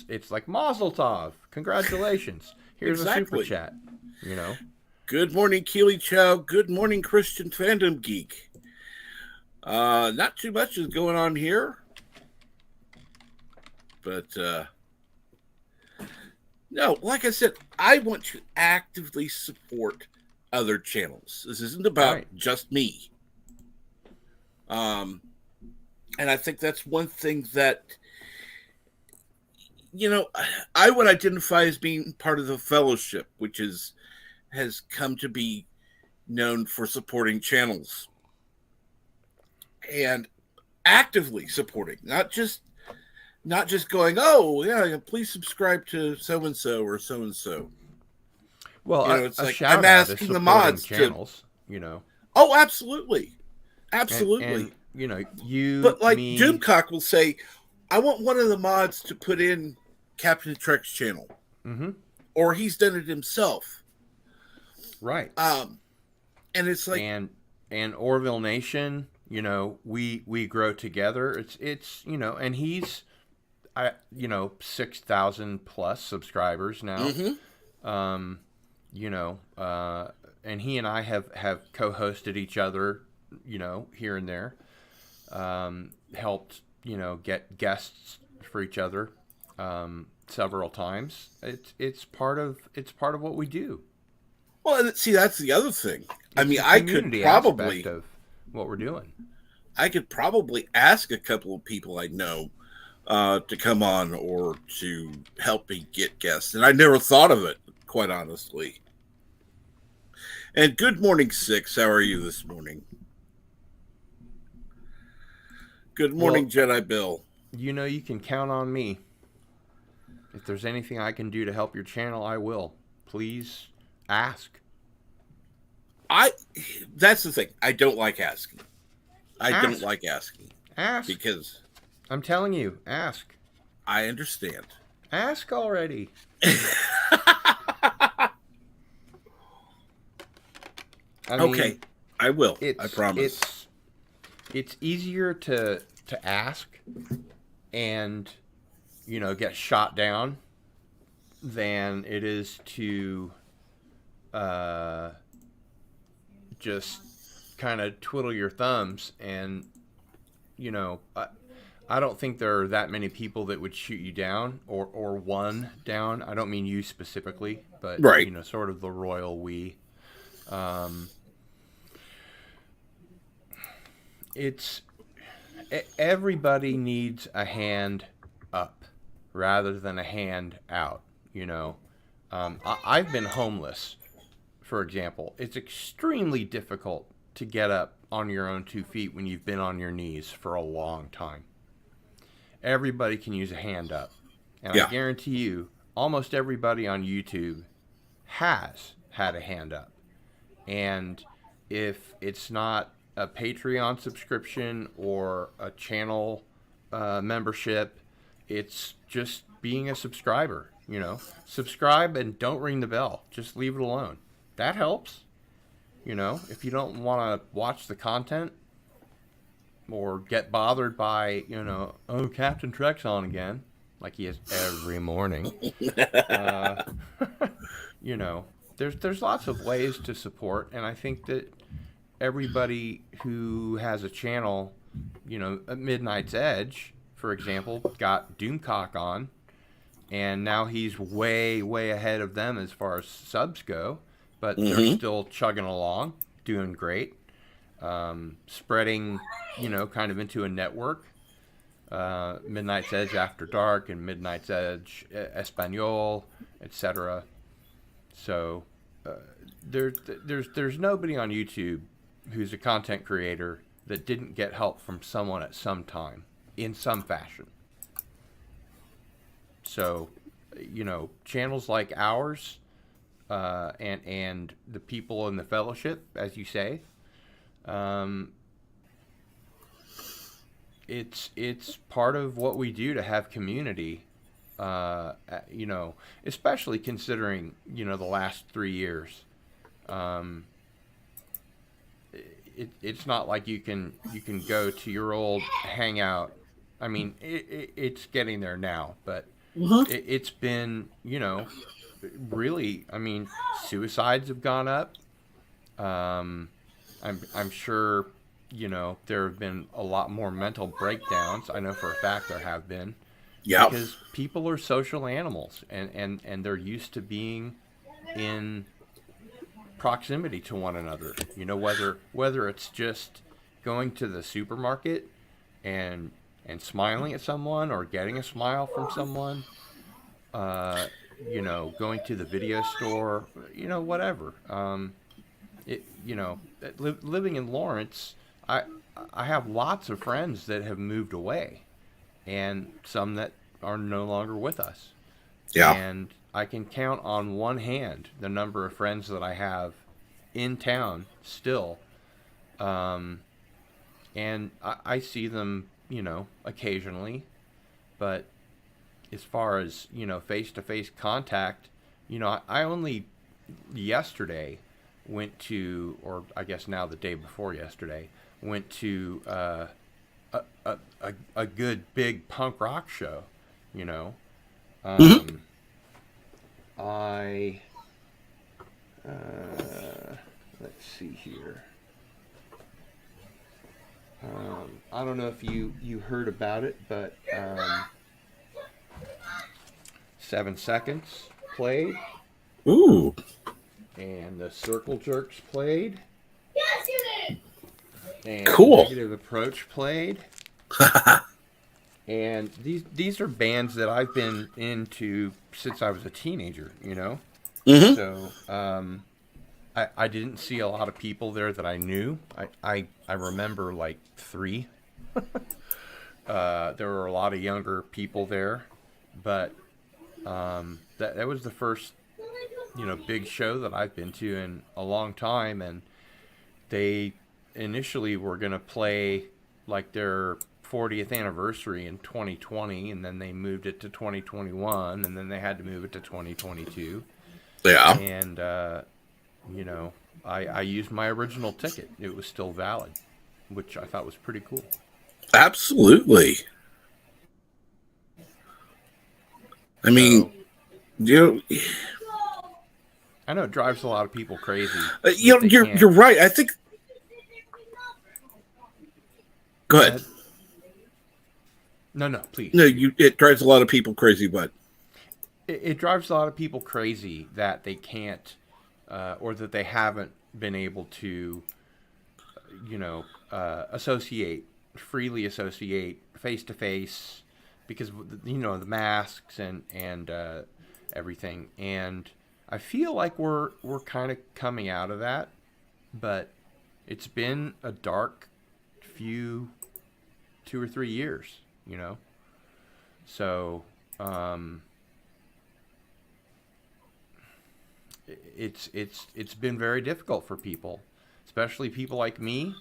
it's like Mazel Tov. Congratulations. Here's a super Exactly. chat. You know. Good morning, Keely Chow. Good morning, Christian Fandom Geek. Not too much is going on here, but no, like I said, I want to actively support other channels. This isn't about Right. just me. Um, and I think that's one thing that I would identify as being part of the fellowship, which has come to be known for supporting channels and actively supporting, not just going, oh yeah, please subscribe to so and so or so and so. Well, It's a like I'm shout out is asking the supporting mods to. channels. Oh, absolutely, And absolutely. you, But like me, Doomcock will say, I want one of the mods to put in Captain Trek's channel, mm-hmm, or he's done it himself. right. Um, and it's like, And Orville Nation, we grow together. It's and he's 6,000 plus subscribers now. mm-hmm. Um, and he and I have co-hosted each other, here and there. Helped get guests for each other several times. It's part of what we do. Well, and see, that's the other thing. I It's mean, the community aspect of what we're doing. I could probably ask a couple of people I know to come on or to help me get guests, and I never thought of it, quite honestly. And good morning, Six. How are you this morning? Good morning, Well, Jedi Bill. you can count on me. If there's anything I can do to help your channel, I will. Please ask. I That's the thing. I don't like asking. I don't Ask. like asking Ask. because I'm telling you, ask. I understand. Ask already. I Okay, mean, I will. I it's promise. it's it's easier to ask and get shot down than it is to uh, just kind of twiddle your thumbs and I don't think there are that many people that would shoot you down or one down. I don't mean you specifically, but Right. sort of the royal we. Um, it's everybody needs a hand up rather than a hand out. I've been homeless, for example. It's extremely difficult to get up on your own 2 feet when you've been on your knees for a long time. Everybody can use a hand up. And I Yeah. guarantee you, almost everybody on YouTube has had a hand up. And if it's not a Patreon subscription or a channel membership, it's just being a subscriber. Subscribe and don't ring the bell. Just leave it alone. That helps. If you don't want to watch the content or get bothered by, oh, Captain Trek's on again, like he is every morning. Uh, you know, there's lots of ways to support, and I think that everybody who has a channel, at Midnight's Edge, for example, got Doomcock on, and now he's way, way ahead of them as far as subs go, but they're Mm-hmm. still chugging along, doing great, spreading, kind of into a network. Midnight's Edge After Dark and Midnight's Edge Espanol, etc. So uh, there's nobody on YouTube who's a content creator that didn't get help from someone at some time in some fashion. So, channels like ours and the people in the fellowship, as you say, um, it's part of what we do to have community. Especially considering the last 3 years. Um, it's not like you can go to your old hangout. I mean, it's getting there now, but it's been really. I mean, suicides have gone up. Um, I'm sure there have been a lot more mental breakdowns. I know for a fact there have been Yeah. because people are social animals and they're used to being in proximity to one another. Whether it's just going to the supermarket and smiling at someone or getting a smile from someone, uh, going to the video store, whatever. Living in Lawrence, I I have lots of friends that have moved away, and some that are no longer with us. Yeah. And I can count on one hand the number of friends that I have in town still. Um, and I see them, occasionally. But as far as, face to face contact, I only yesterday went to, or I guess now the day before yesterday, went to a good big punk rock show, you know. Hmm. Um, I let's see here. I don't know if you heard about it, but 7 Seconds played, Ooh. and the Circle Jerks played, and Cool. Negative Approach played, and these are bands that I've been into since I was a teenager, Hmm. So I didn't see a lot of people there that I knew. I remember like three. There were a lot of younger people there, but that was the first big show that I've been to in a long time, and they initially were gonna play like their 40th anniversary in 2020, and then they moved it to 2021, and then they had to move it to 2022, Yeah. and you know, I used my original ticket. It was still valid, which I thought was pretty cool. Absolutely. I mean, So you know, I know it drives a lot of people crazy that they you're can't. right. I think. Go Go ahead. ahead. No, no, please, No, please. it drives a lot of people crazy, but It drives a lot of people crazy that they can't, or that they haven't been able to, associate, freely associate face to face, because the masks and everything. And I feel like we're kind of coming out of that, but it's been a dark few 2 or 3 years, So um, it's been very difficult for people, especially people like me,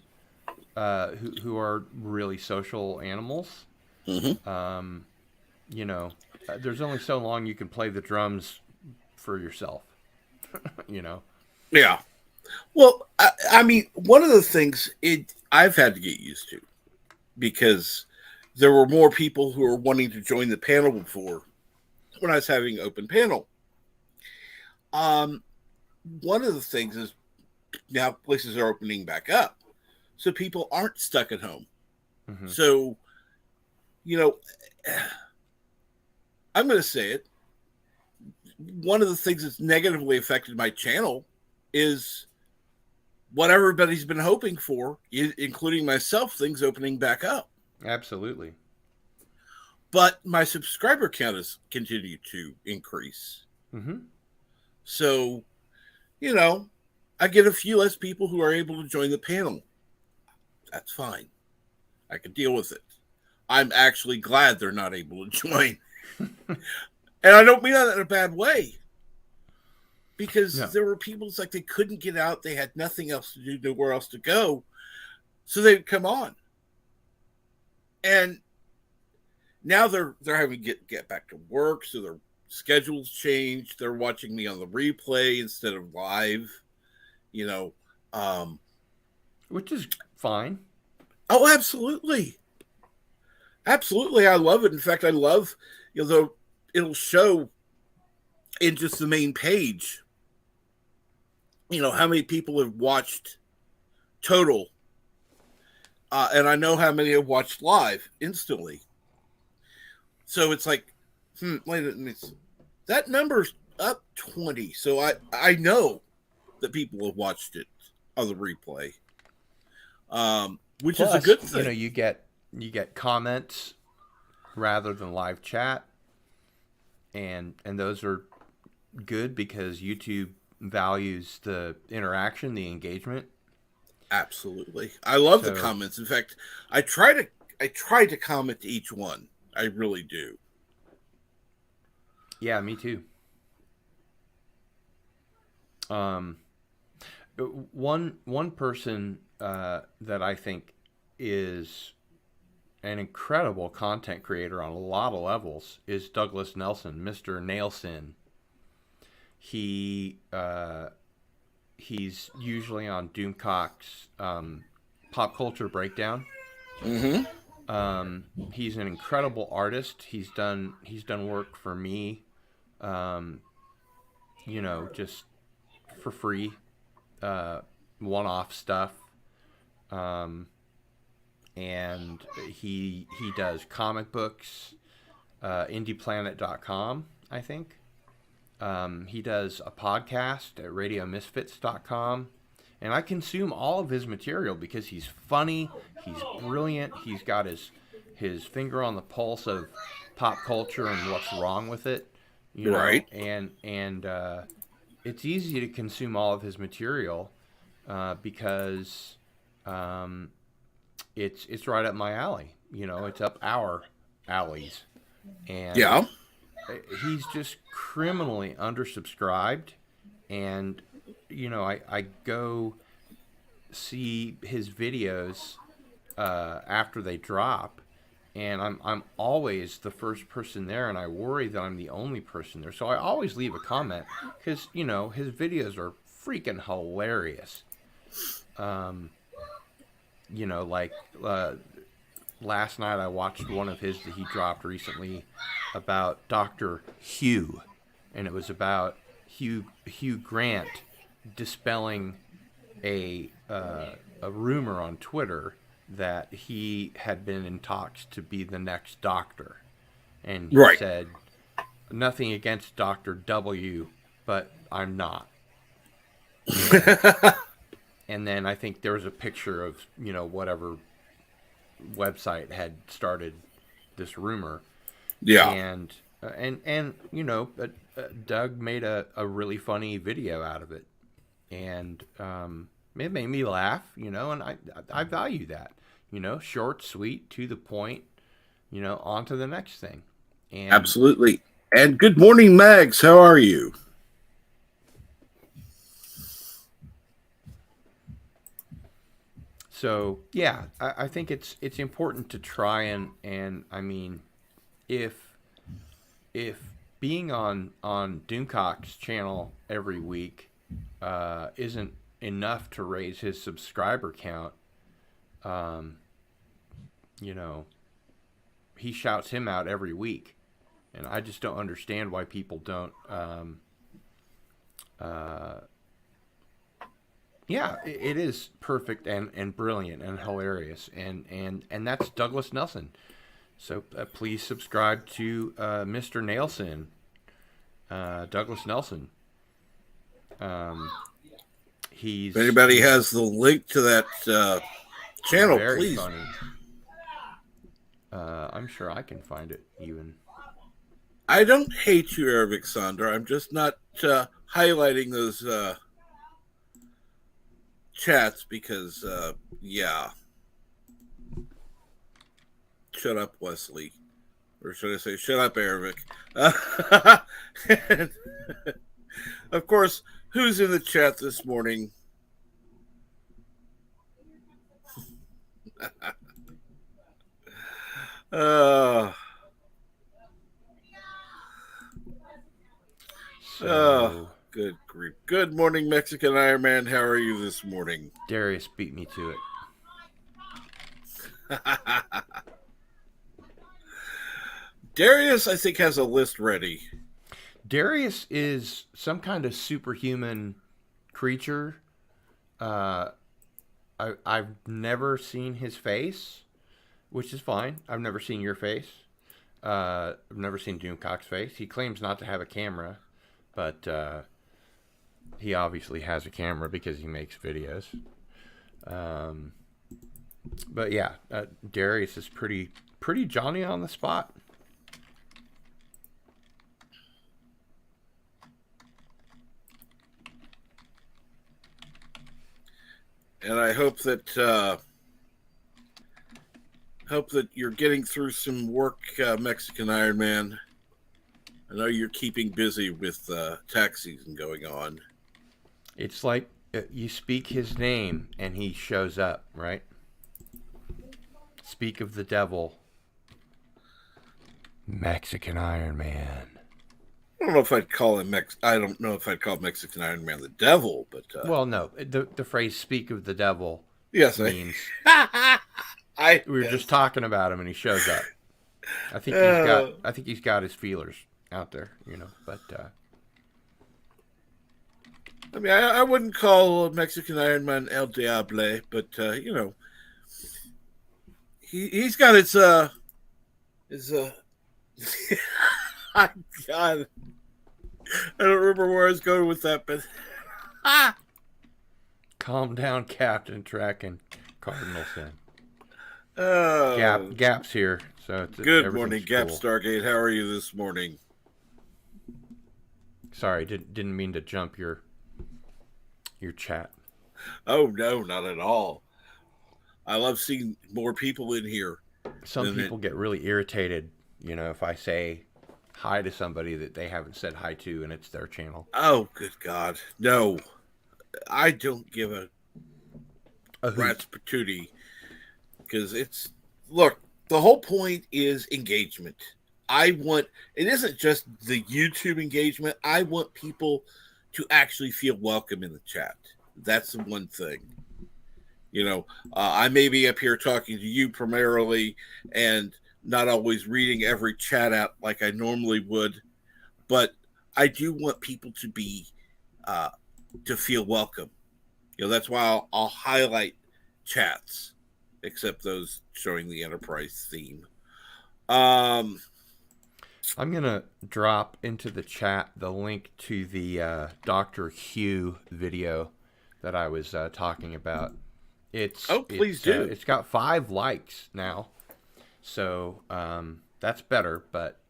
who are really social animals. hmm. Um, you know, there's only so long you can play the drums for yourself. you know. Yeah. Well, I mean, one of the things I've had to get used to because there were more people who were wanting to join the panel before when I was having open panel. Um, One of the things is now places are opening back up, so people aren't stuck at home. Hmm. So you know, I'm going to say it. One of the things that's negatively affected my channel is what everybody's been hoping for, including myself, things opening back up. Absolutely. But my subscriber count has continued to increase. Hmm. So, you know, I get a few less people who are able to join the panel. That's fine. I can deal with it. I'm actually glad they're not able to join. And I don't mean that in a bad way. Because No. there were people, it's like they couldn't get out. They had nothing else to do, nowhere else to go. So they'd come on. And now they're having to get back to work, so their schedules change. They're watching me on the replay instead of live. You know, um, which is fine. oh, absolutely, absolutely. I love it. In fact, I love though it'll show in just the main page. How many people have watched total, and I know how many have watched live instantly. So it's like, wait a minute, that number's up 20. So I know that people have watched it on the replay, which Plus, is a good thing. You get comments rather than live chat, and those are good because YouTube values the interaction, the engagement. Absolutely, I love the comments. In fact, I try to comment to each one. I really do. Yeah, me too. One person that I think is an incredible content creator on a lot of levels is Douglas Nelson, Mr. Nailsin. He's usually on Doomcock's Pop Culture Breakdown. Mm-hmm. He's an incredible artist. He's done work for me, just for free, one-off stuff. And he does comic books, indieplanet.com, I think. He does a podcast at radiomisfits.com. And I consume all of his material because he's funny, he's brilliant, he's got his finger on the pulse of pop culture and what's wrong with it, Right. And it's easy to consume all of his material because it's right up my alley. It's up our alleys, and yeah, he's just criminally undersubscribed, and I go see his videos after they drop, and I'm always the first person there, and I worry that I'm the only person there. So I always leave a comment because his videos are freaking hilarious. Last night I watched one of his that he dropped recently about Dr. Hugh, and it was about Hugh Grant dispelling a rumor on Twitter that he had been in talks to be the next doctor. And he said, nothing against Dr. W, but I'm not. And then I think there was a picture of, whatever website had started this rumor. Yeah. And Doug made a really funny video out of it. And it made me laugh, and I value that. Short, sweet, to the point, on to the next thing. And absolutely. And good morning, Mags. How are you? So yeah, I think it's important to try and I mean, if being on Doomcock's channel every week isn't enough to raise his subscriber count, he shouts him out every week, and I just don't understand why people don't. Yeah, it is perfect and brilliant and hilarious, and that's Douglas Nelson. So please subscribe to Mr. Nailsin, Douglas Nelson. If anybody has the link to that channel, very please. Funny. I'm sure I can find it even. I don't hate you, Arabic Sandra. I'm just not highlighting those chats because, yeah. Shut up, Wesley. Or should I say, shut up, Arabic. Of course, who's in the chat this morning? Uh, uh, So Good grief. Good morning, Mexican Iron Man. How are you this morning? Darius beat me to it. Darius, I think, has a list ready. Darius is some kind of superhuman creature. Uh, I've never seen his face, which is fine. I've never seen your face. I've never seen Doomcock's face. He claims not to have a camera, but he obviously has a camera because he makes videos. Um, but yeah, Darius is pretty Johnny on the spot. And I hope that you're getting through some work, Mexican Iron Man. I know you're keeping busy with tax season going on. It's like you speak his name and he shows up, right? Speak of the devil, Mexican Iron Man. I don't know if I'd call him I don't know if I'd call Mexican Iron Man the devil, but Well, no, the phrase "speak of the devil" yes, means I we were just yes. talking about him and he shows up. Uh, I think he's got his feelers out there, But I mean, I wouldn't call Mexican Iron Man El Diable, but he's got his God, I don't remember where I was going with that, but calm down, Captain Trek and Cardinal Sin. oh, Gap's here, so good morning, everything's Gap cool. Stargate. How are you this morning? Sorry, didn't mean to jump your chat. Oh no, not at all. I love seeing more people in here Some than it. people get really irritated, if I say hi to somebody that they haven't said hi to and it's their channel. Oh, good God, no! I don't give a A rat's hoot. patootie because it's look. The whole point is engagement. I want it isn't just the YouTube engagement. I want people to actually feel welcome in the chat. That's the one thing. I may be up here talking to you primarily and not always reading every chat out like I normally would, but I do want people uh, to feel welcome. That's why I'll highlight chats, except those showing the enterprise theme. Um, I'm gonna drop into the chat the link to the Doctor Hugh video that I was talking about. oh, please do. It's got 5 likes now, so that's better. But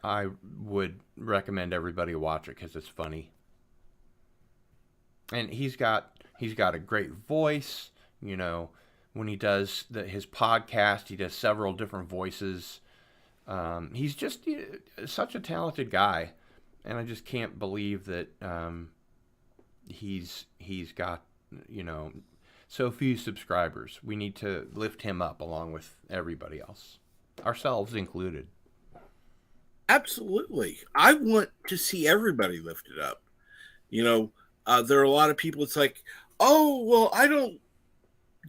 I would recommend everybody watch it because it's funny, and he's got a great voice. When he does his podcast, he does several different voices. He's just such a talented guy, and I just can't believe that he's got so few subscribers. We need to lift him up along with everybody else, ourselves included. Absolutely. I want to see everybody lifted up. There are a lot of people, it's like, oh, well, I don't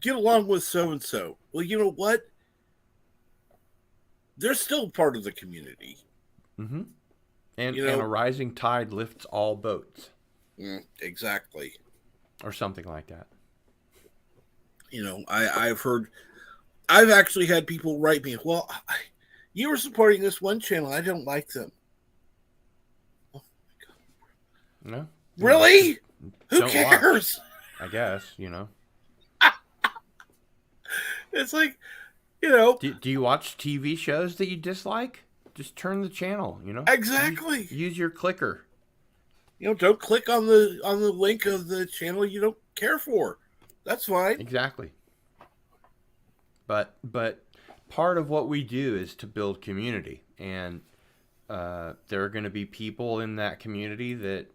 get along with so and so. Well, you know what? They're still part of the community. Mm-hmm. And a rising tide lifts all boats. Exactly. Or something like that. I've actually had people write me, well, you were supporting this one channel. I don't like them. Oh my God. No. Really? Who cares? Watch, I guess, It's like, Do you watch TV shows that you dislike? Just turn the channel, Exactly. Use your clicker. Don't click on the link of the channel you don't care for. That's fine. Exactly. But part of what we do is to build community, and there are going to be people in that community that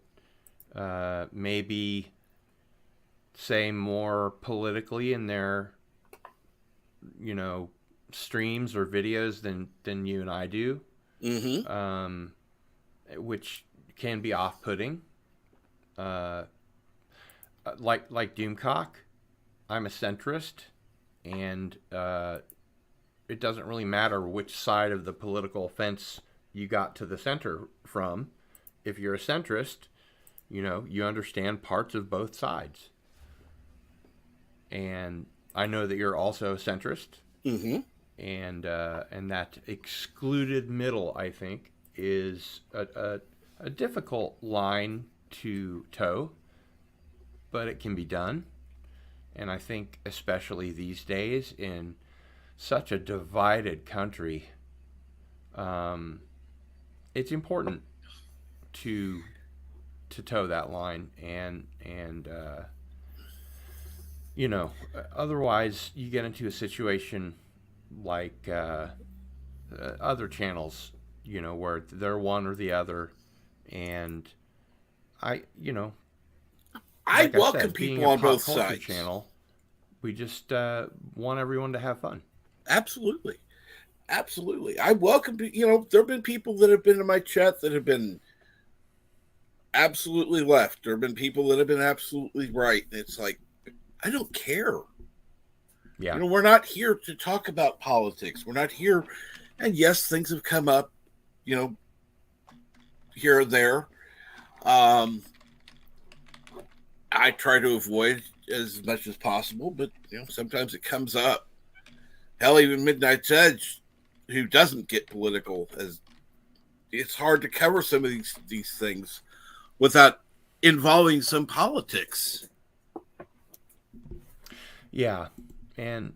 maybe say more politically in their streams or videos than you and I do, Mm-hmm. which can be off-putting. Uh, like Doomcock, I'm a centrist, and it doesn't really matter which side of the political fence you got to the center from. If you're a centrist, you understand parts of both sides. And I know that you're also a centrist, Mm-hmm. and that excluded middle, I think, is a difficult line to toe, but it can be done. And I think, especially these days, in such a divided country, um, it's important to toe that line, and otherwise you get into a situation like other channels, where they're one or the other, and I, I like I welcome said, being people a on pop both culture sides. channel, we just want everyone to have fun. Absolutely. Absolutely. I welcome, there have been people that have been in my chat that have been absolutely left. There have been people that have been absolutely right. And it's like, I don't care. Yeah. We're not here to talk about politics. We're not here. And yes, things have come up, you know, here and there. Um, I try to avoid as much as possible, but sometimes it comes up. Hell, even Midnight's Edge, who doesn't get political, as it's hard to cover some of these things without involving some politics. Yeah. And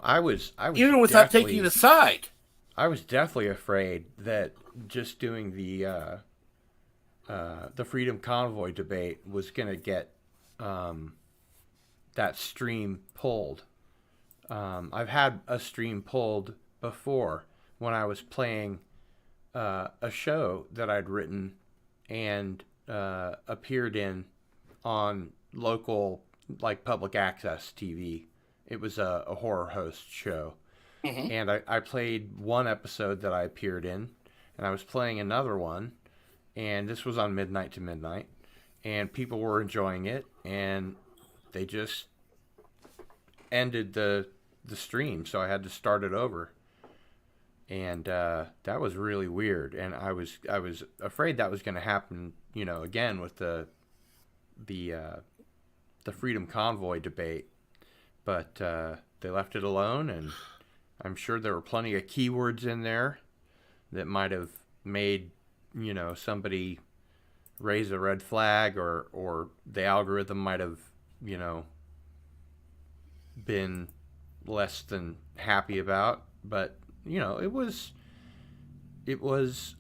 I was Even without taking a deathly side. I was deathly afraid that just doing the Freedom Convoy debate was going to get that stream pulled. I've had a stream pulled before when I was playing a show that I'd written and appeared in on local, like, public access TV. It was a horror host show. Mm-hmm. And I played one episode that I appeared in, and I was playing another one, and this was on Midnight to Midnight, and people were enjoying it, and they just ended the stream, so I had to start it over, and that was really weird, and I was afraid that was going to happen, again with the the Freedom Convoy debate, but they left it alone, and I'm sure there were plenty of keywords in there that might have made, somebody raise a red flag, or the algorithm might have, been less than happy about. But, it was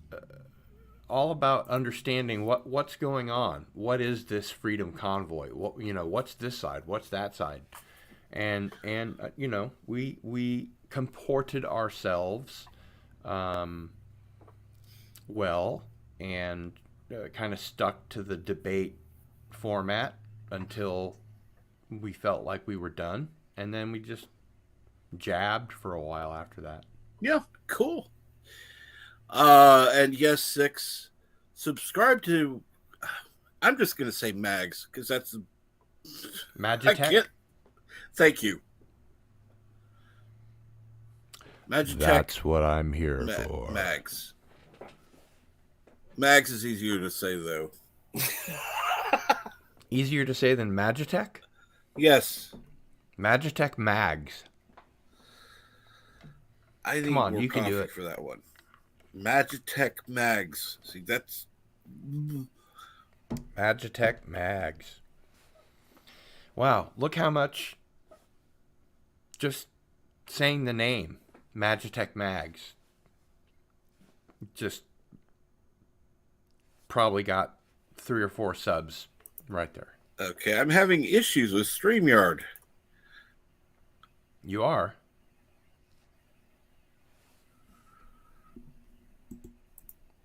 all about understanding what's going on. What is this Freedom Convoy? What's this side? What's that side? And we comported ourselves well, and kind of stuck to the debate format until we felt like we were done, and then we just jabbed for a while after that. Yeah, cool. And yes, 6, subscribe to, I'm just going to say Mags, because that's, I Magitech? can't, thank you. Magitech. That's what I'm here for. Mags. Mags is easier to say, though. Easier to say than Magitech? Yes. Magitech Mags. I Come need on, more you can coffee do it. for that one. Magitech Mags. See, that's... Magitech Mags. Wow, look how much just saying the name Magitech Mags just probably got 3 or 4 subs right there. Okay, I'm having issues with StreamYard. You are?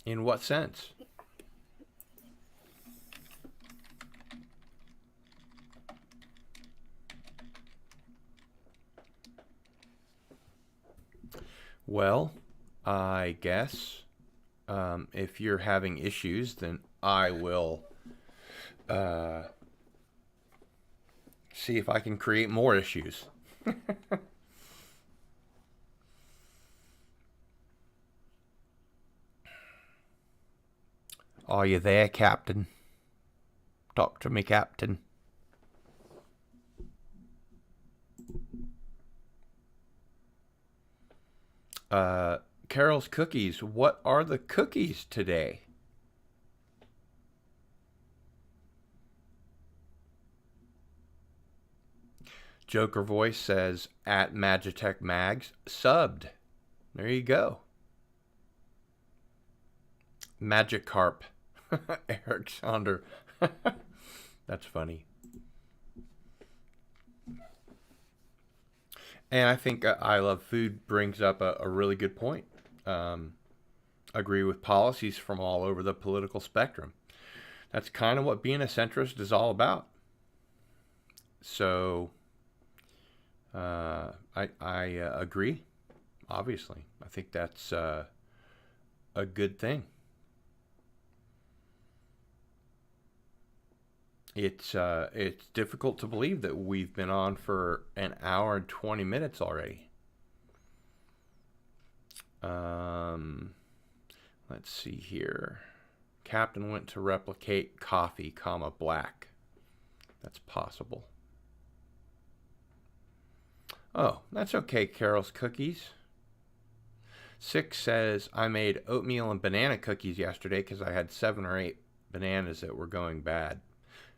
In what sense? Well, I guess if you're having issues, then I will uh, see if I can create more issues. Are you there, Captain? Talk to me, Captain. Carol's Cookies. What are the cookies today? Joker Voice says at Magitech Mags subbed. There you go. Magikarp. Eric Sonder. That's funny. And I think I Love Food brings up a really good point. Agree with policies from all over the political spectrum. That's kind of what being a centrist is all about. So I agree. Obviously, I think that's a good thing. It's difficult to believe that we've been on for an hour and 20 minutes already. Let's see here. Captain went to replicate coffee, comma, black. That's possible. Oh, that's okay, Carol's Cookies. 6 says, I made oatmeal and banana cookies yesterday because I had 7 or 8 bananas that were going bad.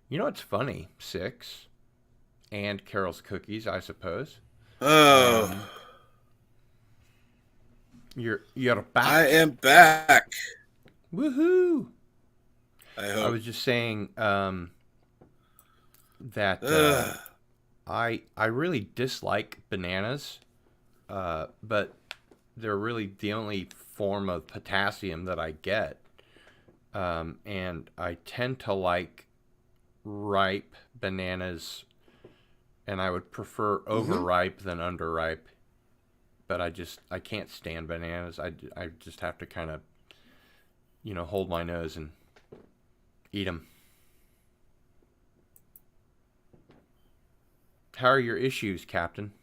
You know what's funny, 6? And Carol's Cookies, I suppose. Oh. You're back. I am back. Woohoo! I hope. I was just saying that I really dislike bananas, but they're really the only form of potassium that I get, and I tend to like ripe bananas, and I would prefer overripe than underripe. But I can't stand bananas. I just have to kind of, hold my nose and eat them. How are your issues, Captain?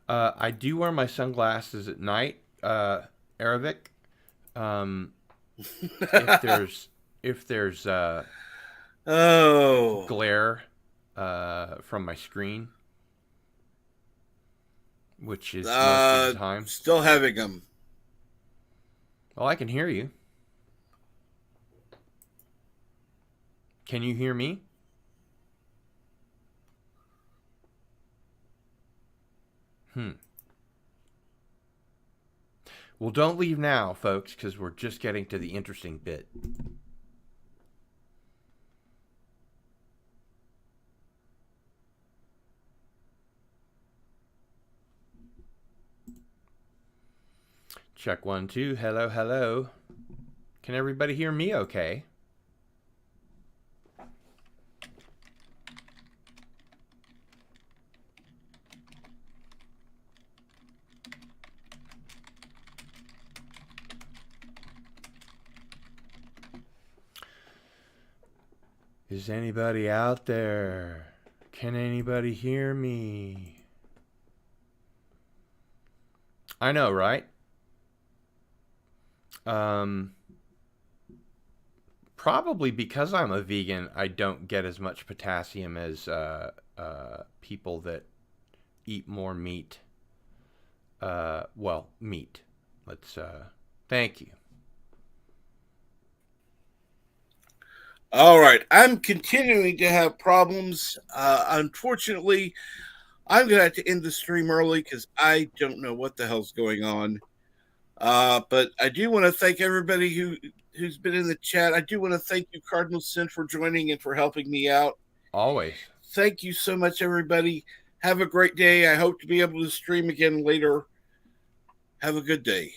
I do wear my sunglasses at night, Aravic. If there's glare from my screen, which is most of the time. Still having them. Well, I can hear you. Can you hear me? Well, don't leave now, folks, because we're just getting to the interesting bit. Check 1, 2. Hello, hello. Can everybody hear me okay? Is anybody out there? Can anybody hear me? I know, right? Probably because I'm a vegan, I don't get as much potassium as people that eat more meat. Meat. Thank you. All right. I'm continuing to have problems. Unfortunately, I'm going to have to end the stream early because I don't know what the hell's going on. But I do want to thank everybody who's been in the chat. I do want to thank you, Cardinal Sin, for joining and for helping me out. Always. Thank you so much, everybody. Have a great day. I hope to be able to stream again later. Have a good day.